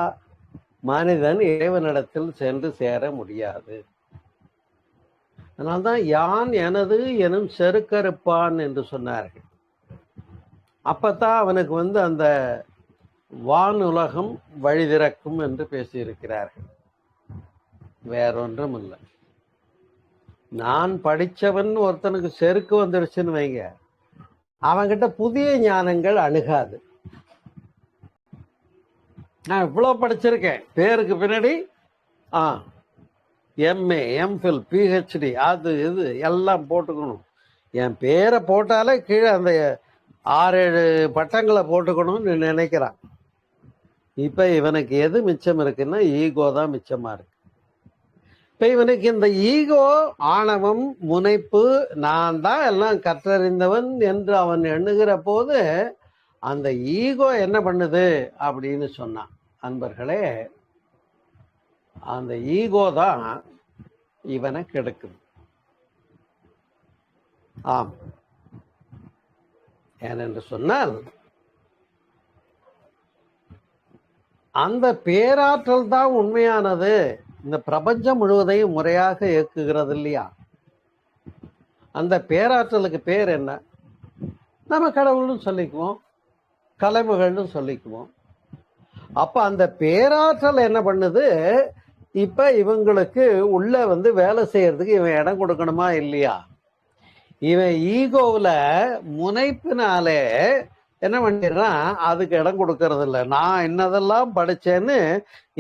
மனிதன் இறைவனிடத்தில் சென்று சேர முடியாது. அதனால்தான் யான் எனது எனும் செருக்கறுப்பான் என்று சொன்னார்கள். அப்பத்தான் அவனுக்கு அந்த வானுலகம் வழி திறக்கும் என்று பேசியிருக்கிறார்கள். வேறொன்றும் இல்லை. நான் படிச்சவன் ஒருத்தனுக்கு செருக்கு வந்துடுச்சுன்னு வைங்க, அவன்கிட்ட புதிய ஞானங்கள் அணுகாது. நான் இவ்வளவு படிச்சிருக்கேன், பேருக்கு பின்னாடி எம்ஏ, எம்ஃபில், பிஹெச்டி, அது இது எல்லாம் போட்டுக்கணும். என் பேரை போட்டாலே கீழே அந்த 6-7 பட்டங்களை போட்டுக்கணும்னு நினைக்கிறான். இப்ப இவனுக்கு எது மிச்சம் இருக்குன்னா ஈகோ தான் மிச்சமா இருக்கு. இப்ப இவனுக்கு இந்த ஈகோ, ஆணவம், முனைப்பு, நான் தான் எல்லாம் கற்றறிந்தவன் என்று அவன் எண்ணுகிற போது அந்த ஈகோ என்ன பண்ணுது அப்படின்னு சொன்னான். அன்பர்களே, அந்த ஈகோ தான் இவனை கெடுக்குது. ஆம், ஏனென்று சொன்னால் அந்த பேராற்றல் தான் உண்மையானது. இந்த பிரபஞ்சம் முழுவதையும் முறையாக இயக்குகிறது இல்லையா? அந்த பேராற்றலுக்கு பேர் என்ன? நம்ம கடவுள்னு சொல்லிக்குவோம், கலைமகள்னு சொல்லிக்குவோம். அப்ப அந்த பேராற்றல் என்ன பண்ணுது? இப்ப இவங்களுக்கு உள்ள வேலை செய்யறதுக்கு இவன் இடம் கொடுக்கணுமா இல்லையா? இவன் ஈகோவில் முனைப்பினாலே என்ன பண்ணிடுறான், அதுக்கு இடம் கொடுக்கறது இல்லை. நான் என்னதெல்லாம் படிச்சேன்னு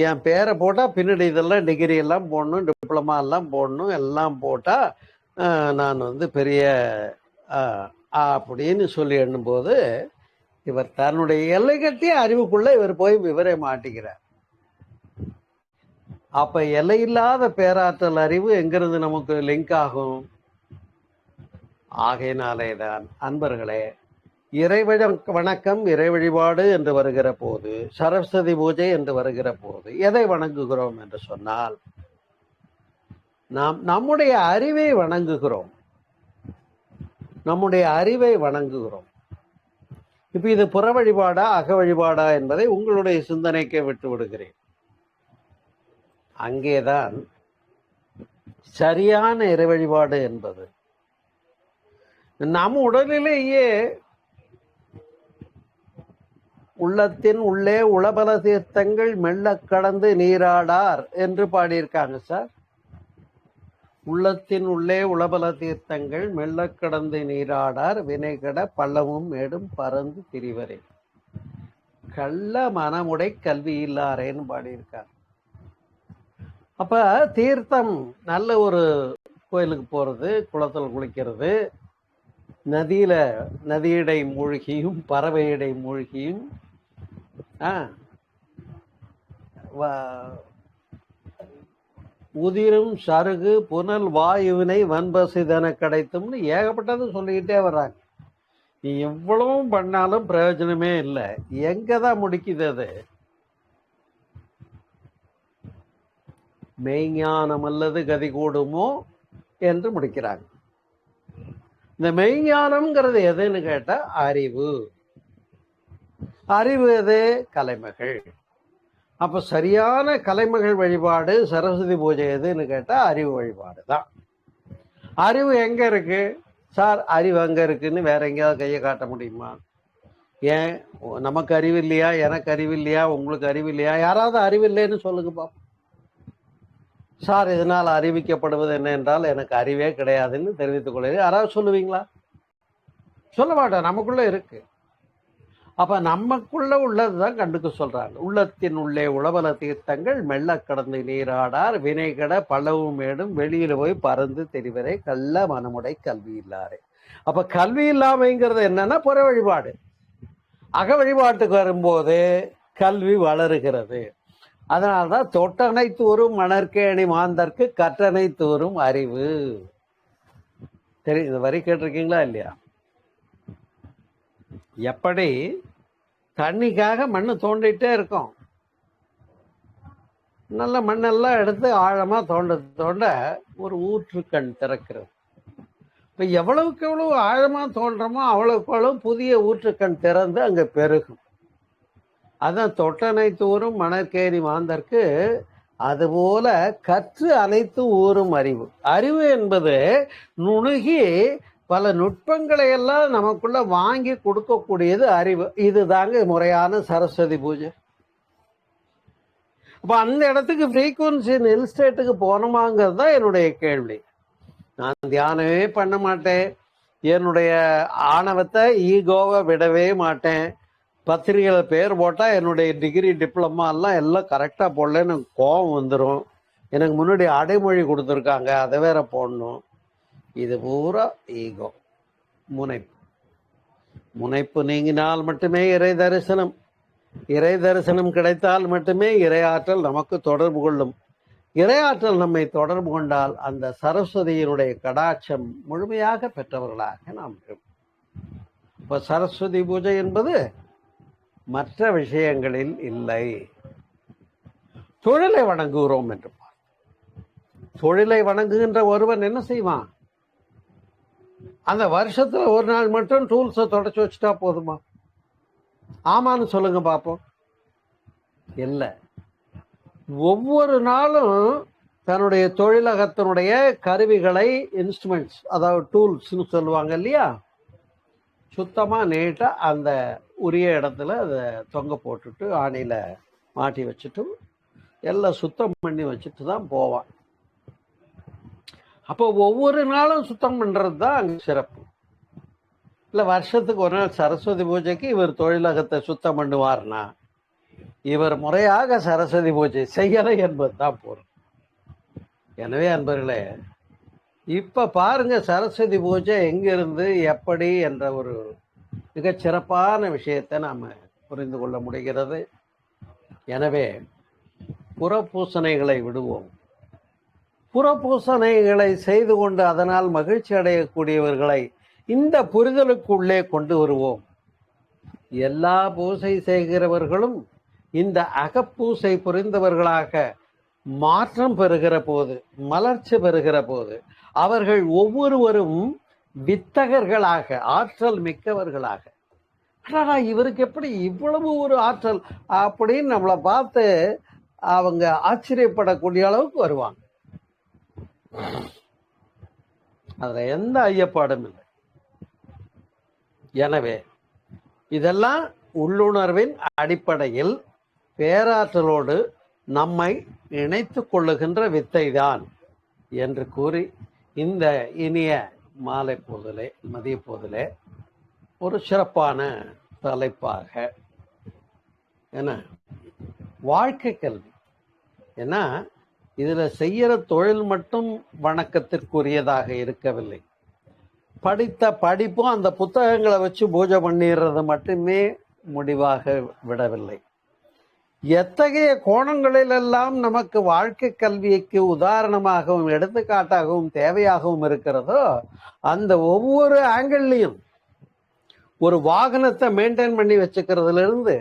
என் பேரை போட்டா பின்னாடி இதெல்லாம் டிகிரி எல்லாம் போடணும், டிப்ளமா எல்லாம் போடணும், எல்லாம் போட்டா நான் பெரிய அப்படின்னு சொல்லி எண்ணும்போது இவர் தன்னுடைய எல்லை கட்டிய அறிவுக்குள்ள இவர் போய் இவரே மாட்டிக்கிறார். அப்ப எல்லையில்லாத பேராற்றல் அறிவு எங்கிருந்து நமக்கு லிங்க் ஆகும்? ஆகையினாலேதான் அன்பர்களே, வணக்கம், இறை வழிபாடு என்று வருகிற போது, சரஸ்வதி பூஜை என்று வருகிற போது எதை வணங்குகிறோம் என்று சொன்னால் நாம் நம்முடைய அறிவை வணங்குகிறோம். நம்முடைய அறிவை வணங்குகிறோம். இப்ப இது புற வழிபாடா அக வழிபாடா என்பதை உங்களுடைய சிந்தனைக்கு விட்டு விடுகிறேன். அங்கேதான் சரியான இறை வழிபாடு என்பது. நம் உடலிலேயே உள்ளத்தின் உள்ளே உளபல தீர்த்தங்கள் மெல்ல கடந்து நீராடார் என்று பாடியிருக்காங்க சார். உள்ளத்தின் உள்ளே உளபல தீர்த்தங்கள் மெல்ல கடந்து நீராடார், வினைகட பள்ளமும் மேடும் பறந்து திரிவரே, கள்ள மனமுடை கல்வி இல்லாரேன்னு பாடியிருக்காங்க. அப்ப தீர்த்தம், நல்ல ஒரு கோயிலுக்கு போறது, குளத்தில் குளிக்கிறது, நதியிடை மூழ்கியும் பறவையிடை மூழ்கியும் உதிரும் சருகு புனல் வாயுவினை வன்பசிதன கிடைத்தும்னு ஏகப்பட்டது சொல்லிக்கிட்டே வர்றாங்க. நீ எவ்வளவும் பண்ணாலும் பிரயோஜனமே இல்லை. எங்கதான் முடிக்குது அது? மெய்ஞானம் அல்லது கதி கூடுமோ என்று முடிக்கிறாங்க. இந்த மெய்ஞானம்ங்கிறது எதுன்னு கேட்டா அறிவு. அறிவு எது? கலைமகள். அப்ப சரியான கலைமகள் வழிபாடு சரஸ்வதி பூஜை எதுன்னு கேட்டா அறிவு வழிபாடு தான். அறிவு எங்க இருக்கு சார்? அறிவு அங்க இருக்குன்னு வேற எங்கேயாவது கையை காட்ட முடியுமா? ஏன் நமக்கு அறிவு இல்லையா? எனக்கு அறிவு இல்லையா? உங்களுக்கு அறிவு இல்லையா? யாராவது அறிவு இல்லைன்னு சொல்லுங்க பாப்போம். சார், இதனால் அறிவிக்கப்படுவது என்ன என்றால் எனக்கு அறிவே கிடையாதுன்னு தெரிவித்துக் கொள்கிறேன். யாராவது சொல்லுவீங்களா? சொல்ல மாட்டோம். நமக்குள்ள இருக்கு. அப்ப நமக்குள்ள உள்ளதுதான் கண்டுக்க சொல்றாங்க. உள்ளத்தின் உள்ளே உளவல தீர்த்தங்கள் மெல்ல கடந்து நீராடார் வினைகட பலவும் மேடும் வெளியில போய் பறந்து தெரிவரே கள்ள மனமுடை கல்வி இல்லாரே. அப்ப கல்வி இல்லாமைங்கிறது என்னன்னா புற வழிபாடு. அக வழிபாட்டுக்கு வரும்போது கல்வி வளருகிறது. அதனால்தான் தொட்டனை தூரும் மணற்கேணி மாந்தற்கு கற்றனை தூரும் அறிவு. சரி, இந்த வரி கேட்டிருக்கீங்களா இல்லையா? எப்படி தண்ணிக்காக மண்ணு தோண்டிட்டே இருக்கும், நல்ல மண்ணெல்லாம் எடுத்து ஆழமா தோண்ட தோண்ட ஒரு ஊற்றுக்கண் திறக்கிறது. இப்ப எவ்வளவுக்கு எவ்வளவு ஆழமா தோன்றமோ அவ்வளவுக்கு அவ்வளவு புதிய ஊற்றுக்கண் திறந்து அங்க பெருகும். அதான் தொட்டனை தூரும் மணற்கேணி மாந்தற்கு அதுபோல கற்று அனைத்து ஊரும் அறிவு. அறிவு என்பது நுணுகி பல நுட்பங்களை எல்லாம் நமக்குள்ள வாங்கி கொடுக்கக்கூடியது அறிவு. இதுதாங்க முறையான சரஸ்வதி பூஜை. அப்ப அந்த இடத்துக்கு ஃப்ரீக்குவன்சி ஹில் ஸ்டேட்டுக்கு போனோமாங்கிறது தான் என்னுடைய கேள்வி. நான் தியானமே பண்ண மாட்டேன், என்னுடைய ஆணவத்தை ஈகோவை விடவே மாட்டேன், பத்திரிகையில பேர் போட்டா என்னுடைய டிகிரி டிப்ளமா எல்லாம் கரெக்டா போடலன்னு கோபம் வந்துடும், எனக்கு முன்னாடி அடைமொழி கொடுத்துருக்காங்க அதை வேற போடணும். இது பூரா ஈகோ, முனைப்பு. முனைப்பு நீங்கினால் மட்டுமே இறை தரிசனம், இறை தரிசனம் கிடைத்தால் மட்டுமே இறையாற்றல் நமக்கு தொடர்பு கொள்ளும். இறையாற்றல் நம்மை தொடர்பு கொண்டால் அந்த சரஸ்வதியினுடைய கடாட்சம் முழுமையாக பெற்றவர்களாக நாம் இருப்போம். இப்ப சரஸ்வதி பூஜை என்பது மற்ற விஷயங்களில் இல்லை. தொழிலை வணங்குகிறோம் என்று தொழிலை வணங்குகின்ற ஒருவன் என்ன செய்வான்? அந்த வருஷத்துல ஒரு நாள் மட்டும் டூல்ஸை தொடச்சு வச்சுட்டா போதுமா? ஆமான்னு சொல்லுங்க பார்ப்போம். இல்ல, ஒவ்வொரு நாளும் தன்னுடைய தொழிலகத்தினுடைய கருவிகளை, இன்ஸ்ட்ருமெண்ட்ஸ், அதாவது டூல்ஸ்னு சொல்லுவாங்க இல்லையா, சுத்தமா நீட்டா அந்த உரிய இடத்துல அதை தொங்க போட்டுட்டு ஆணியில மாட்டி வச்சுட்டு எல்லாம் சுத்தம் பண்ணி வச்சுட்டு தான் போவான். அப்போ ஒவ்வொரு நாளும் சுத்தம் பண்றது தான் அங்க சிறப்பு. இல்ல வருஷத்துக்கு ஒரு நாள் சரஸ்வதி பூஜைக்கு இவர் தொழிலகத்தை சுத்தம் பண்ணுவார்னா இவர் முறையாக சரஸ்வதி பூஜை செய்யலை என்பது தான் பொருள். எனவே அன்பர்களே, இப்ப பாருங்க சரஸ்வதி பூஜை எங்கிருந்து எப்படி என்ற ஒரு மிகச் சிறப்பான விஷயத்தை நாம புரிந்து கொள்ள முடிகிறது. எனவே புறப்பூசணைகளை விடுவோம். புறப்பூசணைகளை செய்து கொண்டு அதனால் மகிழ்ச்சி அடையக்கூடியவர்களை இந்த புரிதலுக்குள்ளே கொண்டு வருவோம். எல்லா பூசை செய்கிறவர்களும் இந்த அகப்பூசை புரிந்தவர்களாக மாற்றம் பெறுகிற போது, மலர்ச்சி பெறுகிற போது அவர்கள் ஒவ்வொருவரும் வித்தகர்களாக, ஆற்றல் மிக்கவர்களாக, இவருக்கு எப்படி இவ்வளவு ஒரு ஆற்றல் அப்படின்னு நம்மளை பார்த்து அவங்க ஆச்சரியப்படக்கூடிய அளவுக்கு வருவாங்க. அதுல எந்த ஐயப்பாடும் இல்லை. எனவே இதெல்லாம் உள்ளுணர்வின் அடிப்படையில் பேராற்றலோடு நம்மை இணைத்து கொள்ளுகின்ற வித்தைதான் என்று கூறி இந்த இனிய மாலை போதிலே, மதிய போதிலே ஒரு சிறப்பான தலைப்பாக என்ன வாழ்க்கை கல்வி. ஏன்னா இதுல செய்யற தொழில் மட்டும் வணக்கத்திற்குரியதாக இருக்கவில்லை. படித்த படிப்பும் அந்த புத்தகங்களை வச்சு பூஜை பண்ணிடுறது மட்டுமே முடிவாக விடவில்லை. எத்தகைய கோணங்களிலெல்லாம் நமக்கு வாழ்க்கை கல்விக்கு உதாரணமாகவும் எடுத்துக்காட்டாகவும் தேவையாகவும் இருக்கிறதோ அந்த ஒவ்வொரு ஆங்கிள்லையும் ஒரு வாகனத்தை மெயின்டைன் பண்ணி வச்சுக்கிறதுல இருந்து,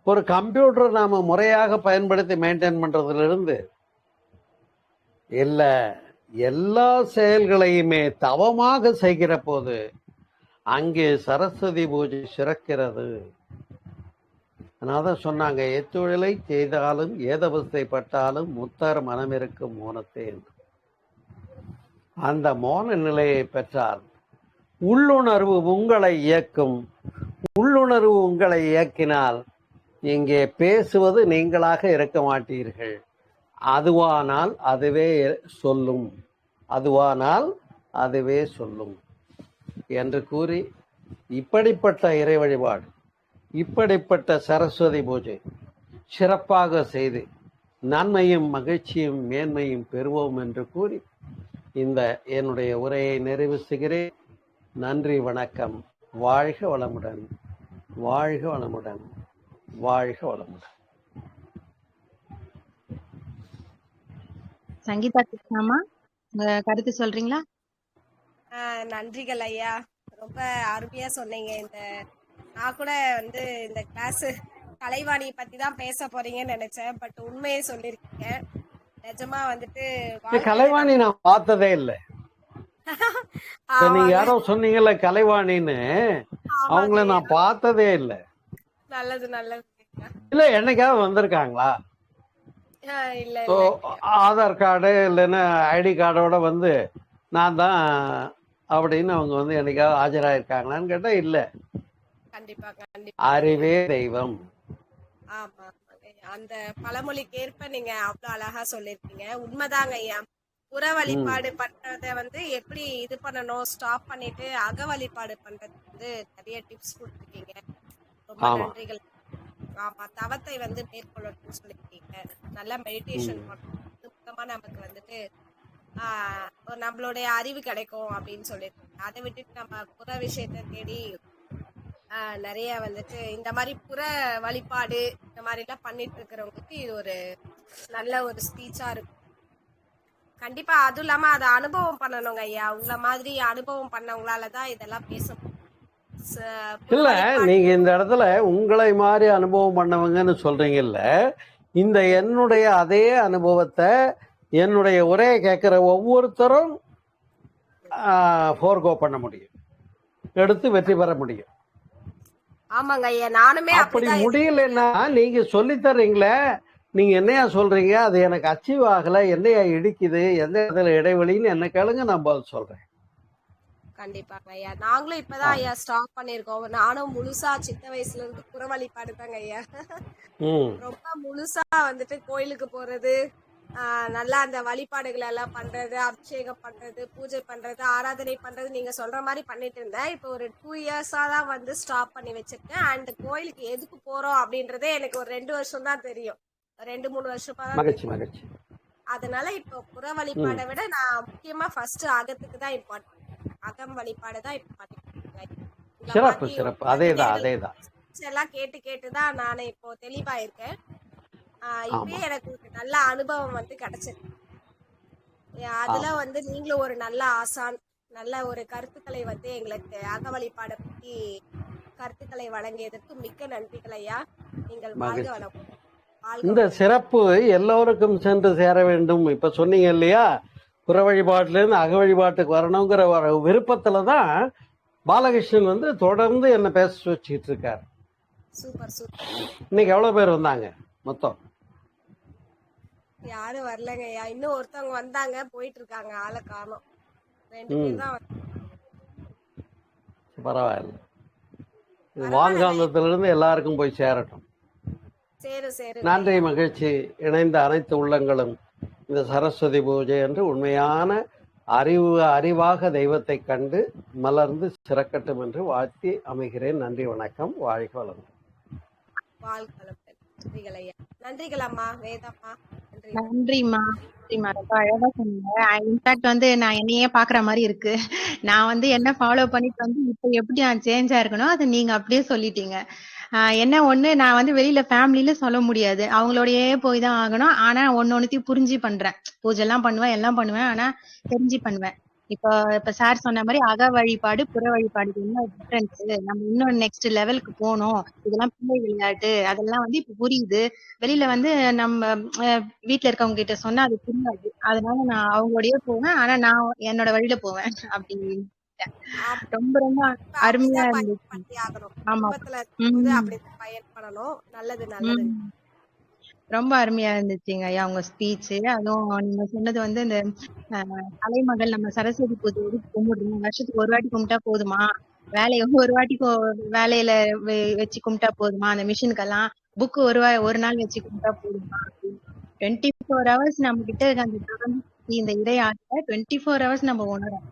ஒரு கம்ப்யூட்டர் நாம முறையாக பயன்படுத்தி மெயின்டைன் பண்றதுல இருந்து, இல்ல எல்லா செயல்களையுமே தவமாக செய்கிற போது அங்கே சரஸ்வதி பூஜை சிறக்கிறது. அதனால்தான் சொன்னாங்க, எத்தொழிலை செய்தாலும் ஏதவஸ்தைப்பட்டாலும் முத்தர் மனம் இருக்கும் மோனத்தே என்று. அந்த மோன நிலையை பெற்றால் உள்ளுணர்வு உங்களை இயக்கும். உள்ளுணர்வு உங்களை இயக்கினால் இங்கே பேசுவது நீங்களாக இருக்க மாட்டீர்கள். அதுவானால் அதுவே சொல்லும், அதுவானால் அதுவே சொல்லும் என்று கூறி இப்படிப்பட்ட இறை வழிபாடு, இப்படிப்பட்ட சரஸ்வதி பூஜை சிறப்பாக செய்து நன்மையும் மகிழ்ச்சியும் மேன்மையும் பெறுவோம் என்று கூறி இந்த என்னுடைய உரையை நிறைவு செய்கிறேன். நன்றி, வணக்கம். வாழ்க வளமுடன், வாழ்க வளமுடன், வாழ்க வளமுடன். சங்கீதா கிருஷ்ணாமா, உங்க கருத்து சொல்றீங்களா? நன்றிகள் ஐயா, ரொம்ப அருமையா சொன்னீங்க. நான் கூட இந்த கிளாஸ் கலைவாணி பத்தி தான் பேச போறீங்கன்னு நினைச்சேன். பட் உண்மையை சொல்லிருக்கீங்க. நிஜமா கலைவாணி நான் பார்த்ததே இல்லை. நீங்க யாரோ சொன்னீங்கல்ல கலைவாணின்னு, அவங்கள நான் பார்த்ததே இல்லை. நல்லது நல்லது. இல்ல என்னைக்காவது வந்திருக்காங்களா? இல்ல ஆதார் கார்டு இல்லைன்னா ஐடி கார்டோட நான் தான் அப்படின்னு அவங்க என்னைக்காவது ஆஜராயிருக்காங்களான்னு கேட்டா இல்ல. கண்டிப்பா கண்டிப்பா. அறிவே தெய்வம். ஆமா, அந்த பழமொழிக்கு ஏற்ப நீங்க அவ்வளவு அழகா சொல்லிருக்கீங்க. உண்மைதாங்க ஐயா. புற வழிபாடு பண்றத எப்படி இது பண்ணணும், ஸ்டாப் பண்ணிட்டு அக வழிபாடு பண்றது நிறைய டிப்ஸ் கொடுத்துருக்கீங்க. ரொம்ப நன்றிகள். ஆமா, தவத்தை மேற்கொள்ளணும்னு சொல்லிருக்கீங்க. நல்லா மெடிடேஷன் பண்ணணும். மொத்தமா நமக்கு நம்மளுடைய அறிவு கிடைக்கும் அப்படின்னு சொல்லிருக்கீங்க. அதை விட்டுட்டு நம்ம புற விஷயத்த தேடி நிறைய இந்த மாதிரி புற வழிபாடு இந்த மாதிரி எல்லாம் பண்ணிட்டு இருக்கிறவங்களுக்கு இது ஒரு நல்ல ஒரு ஸ்பீச்சா இருக்கும். கண்டிப்பா. அதுவும் இல்லாம அதை அனுபவம் பண்ணணுங்க ஐயா. உங்களை மாதிரி அனுபவம் பண்ணவங்களாலதான் இதெல்லாம் பேச இல்ல. நீங்க இந்த இடத்துல உங்களை மாதிரி அனுபவம் பண்ணவங்கன்னு சொல்றீங்கல்ல, இந்த என்னுடைய அதே அனுபவத்தை என்னுடைய உரையை கேட்கிற ஒவ்வொருத்தரும் ஃபோர்கோ பண்ண முடியும், எடுத்து வெற்றி பெற முடியும். ஆமாங்க ஐயா, நானுமே அப்படி முடியலன்னா நீங்க சொல்லி தர்றீங்களே, நீங்க என்னையா சொல்றீங்க, அது எனக்கு அச்சீவ் ஆகல, என்னையா இடிக்குது, எந்த இடத்துல இடைவெளின்னு என்ன கேளுங்க, நான் பதில் சொல்றேன். கண்டிப்பாங்க ஐயா. நாங்களும் இப்பதான் ஐயா ஸ்டாப் பண்ணிருக்கோம். நானும் முழுசா சின்ன வயசுல இருந்து புற வழிபாடு தாங்க ஐயா. ரொம்ப முழுசா கோயிலுக்கு போறது, நல்லா அந்த வழிபாடுகள் எல்லாம் பண்றது, அபிஷேகம் பண்றது, பூஜை பண்றது, ஆராதனை பண்றது நீங்க சொல்ற மாதிரி பண்ணிட்டு இருந்தேன். இப்போ ஒரு 2 இயர்ஸா தான் ஸ்டாப் பண்ணி வச்சிருக்கேன். அண்ட் கோயிலுக்கு எதுக்கு போறோம் அப்படின்றதே எனக்கு ஒரு 2 வருஷம் தான் தெரியும். 2-3 வருஷமா தான். அதனால இப்போ புற வழிபாடை விட நான் முக்கியமா ஃபர்ஸ்ட் அகத்துக்கு தான் இம்பார்ட்டன்ட். அகம் வழிபாடு தான் இப்ப எல்லாம் கேட்டு கேட்டுதான் நானே இப்போ தெளிவா இருக்கேன். இப்பயே எனக்கு ஒரு நல்ல அனுபவம் கிடைச்சிருக்கு. அதுல நீங்களும் ஒரு நல்ல ஆசான், நல்ல ஒரு கருத்துக்களை எங்களுக்கு அக வழிபாடை பத்தி கருத்துக்களை வழங்கியதற்கு மிக்க நன்றிகள் ஐயா. நீங்கள் வாழ்க வளம். இந்த சிறப்பு எல்லோருக்கும் சென்று சேர வேண்டும். இப்ப சொன்னீங்க இல்லையா, புற வழிபாட்டுல இருந்து அக வழிபாட்டுக்கு வரணுங்கிற ஒரு விருப்பத்துலதான் பாலகிருஷ்ணன் தொடர்ந்து என்ன பேச வச்சுக்கிட்டு இருக்காரு. Super super. இன்னைக்கு எவ்வளவு பேர் வந்தாங்க மொத்தம்? யாரும் வரலங்க ஐயா. இன்னும் ஒருத்தவங்க வந்தாங்க, போயிட்டு இருக்காங்க, ஆளை காணோம். 2 பேர் தான். பரவாயில்ல, வான்காந்தத்துல இருந்து எல்லாருக்கும் போய் சேரட்டும். நன்றி, மகிழ்ச்சி. இணைந்த அனைத்து உள்ளங்களும் இந்த சரஸ்வதி பூஜை என்று உண்மையான அறிவாக தெய்வத்தை கண்டு மலர்ந்து சிறக்கட்டும் என்று வாழ்த்தி அமைகிறேன். நன்றி, வணக்கம். வாழ்க வளமுடன். நன்றிம்மா. ரொம்ப அழகா சொன்னீங்க. இன்ஃபேக்ட் நான் என்னையே பாக்குற மாதிரி இருக்கு. நான் என்ன ஃபாலோ பண்ணிட்டு இப்ப எப்படி நான் சேஞ்சா இருக்கணும், அது நீங்க அப்படியே சொல்லிட்டீங்க. என்ன ஒண்ணு, நான் வெளியில ஃபேமிலில சொல்ல முடியாது, அவங்களோடயே போய் தான் ஆகணும். ஆனா ஒன்னொன்னுத்தையும் புரிஞ்சு பண்றேன். பூஜை எல்லாம் பண்ணுவேன், எல்லாம் பண்ணுவேன், ஆனா தெரிஞ்சு பண்ணுவேன். இப்ப சார் சொன்ன மாதிரி அக வழிபாடு புற வழிபாடு என்ன டிஃபரன்ஸ், நம்ம இன்னும் நெக்ஸ்ட் லெவலுக்கு போகணும், இதெல்லாம் பிள்ளை விளையாட்டு, அதெல்லாம் இப்ப புரியுது. வெளியில நம்ம வீட்டுல இருக்கவங்க கிட்ட சொன்னா அது புரியாது. அதனால நான் அவங்களோடய போவேன், ஆனா நான் என்னோட வழியில போவேன். அப்படி ரொம்ப ரொம்ப அருமையா இருந்துச்சு. ஆமா, ரொம்ப அருமையா இருந்துச்சுங்க ஐயா உங்க ஸ்பீச். அதுவும் நீங்க சொன்னது இந்த கலைமகள் நம்ம சரஸ்வதி பூஜை கும்பிடுறோம், வருஷத்துக்கு ஒரு வாட்டி கும்பிட்டா போதுமா, வேலையை ஒரு வாட்டி வேலையில வச்சு கும்பிட்டா போதுமா, அந்த மிஷினுக்கெல்லாம் புக்கு ஒரு நாள் வச்சு கும்பிட்டா போதுமா, 24 hours நம்ம கிட்ட இருக்க அந்த இந்த இடையாட்ட 24 hours நம்ம உணரோம்.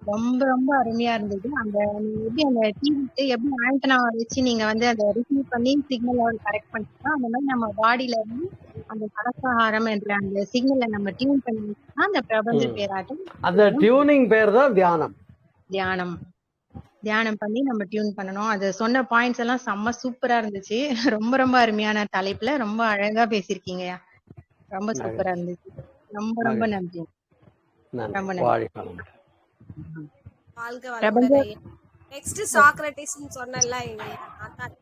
ரொம்ப ரொம்ப அருமையா இருந்தது. அந்த நீங்க எப்படி அந்த டிவிக்கு எப்படி ஆண்டனாவ வச்சு நீங்க வந்து அத ரிசீவ் பண்ணி சிக்னல கரெக்ட் பண்ணிட்டீங்கன்னா, அந்த மாரி நம்ம பாடியில இருந்து அந்த கலசஹாரம் என்ற அந்த சிக்னல நம்ம டியூன் பண்ணி வச்சோம்னா, அந்த பிரபஞ்ச ம். பேராற்றல் அந்த டியூனிங் பேர் தான் தியானம். தியானம். தியானம் பண்ணி நம்ம டியூன் பண்ணணும். அது சொன்ன பாயிண்ட்ஸ் எல்லாம் செம்ம சூப்பரா இருந்துச்சு. ரொம்ப ரொம்ப அருமையான தலைப்புல ரொம்ப அழகா பேசியிருக்கீங்கய்யா. ரொம்ப சூப்பரா மகிழ்ச்சி இருந்துச்சு. ரொம்ப ரொம்ப மகிழ்ச்சி. நன்றி. நன்றி. ரொம்ப நன்றி. வாழ்க வளமுடன். வாழ்க பிரபஞ்ச வளமுடன் ஐயா. நெக்ஸ்ட் சாக்ரட்டிஸ்னு சொன்னல ஐயா, நான் தான்.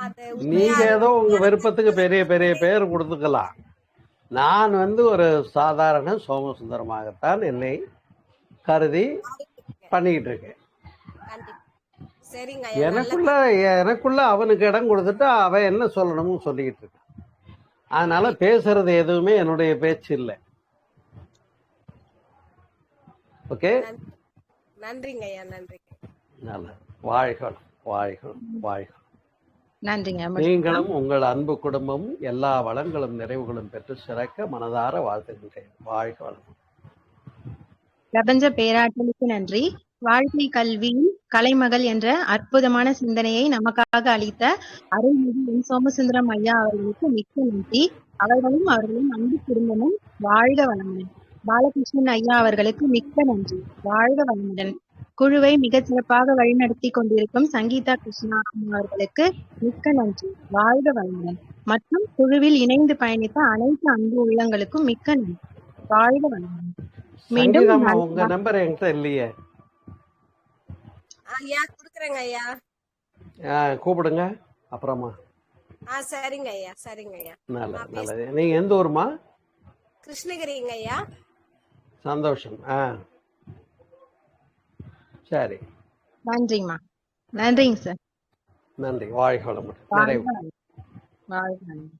அது உண்மையா நீங்க ஏதோ உங்க விருப்பத்துக்கு பெரிய பெரிய அது பேர் கொடுத்துக்கலாம். நான் வந்து ஒரு சாதாரண சோமசுந்தரமாகத்தான் என்னை கருதி பண்ணிக்கிட்டு இருக்கேன். கண்டிப்பா. சரிங்க ஐயா, நல்ல எனக்குள்ள அவனுக்கு இடம் கொடுத்துட்டு அவன் என்ன சொல்லணும்னு சொல்லிக்கிட்டு இருக்கான். அதனால பேசுறது எதுவுமே என்னுடைய பேச்சு இல்லை. ஓகே, நன்றிங்க ஐயா, நன்றிங்க. நல்ல வாழ்க வாழ்க வாழ்க. நன்றிங்க. நீங்களும் உங்கள் அன்பு குடும்பமும் எல்லா வளங்களும் நிறைவுகளும் பெற்று சிறக்க மனதார வாழ்த்துகின்றேன். வாழ்க வளம். பிரபஞ்ச பேராற்றலுக்கு நன்றி. வாழ்க்கை கல்வியில் கலைமகள் என்ற அற்புதமான சிந்தனையை நமக்காக அளித்த அருள்மிகு என் சோமசுந்தரம் ஐயா அவர்களுக்கு மிக்க நன்றி. அவர்களும் அவர்களின் அன்பு குடும்பமும் வாழ்க வளமுடன். பாலகிருஷ்ணன் ஐயா அவர்களுக்கு மிக்க நன்றி. வாழ்க வளமுடன். குழுவை மிகச் சிறப்பாக வழிநடத்தி கொண்டிருக்கும் சங்கீதா கிருஷ்ணா அவர்களுக்கு மிக்க நன்றி. வாழ்க வளமுடன். மற்றும் குழுவில் இணைந்து பயணித்த அனைத்து அன்பு உள்ளங்களுக்கும் மிக்க நன்றி. வாழ்க வளமுடன். மீண்டும் சங்கீதம்மா, உங்க நம்பர் என்கிட்ட இல்லையே. ஐயா குடுக்குறேங்க ஐயா. கூப்பிடுங்க அப்புறமா. சரிங்க ஐயா, சரிங்க ஐயா. நல்லது. நீங்க எந்த ஊருமா? கிருஷ்ணகிரிங்க ஐயா. சந்தோஷம். சரி, நன்றிங்கம்மா. நன்றிங்க சார். நன்றி. வாழ்க வளமுடன். நிறைவு. வாழ்க வளமுடன்.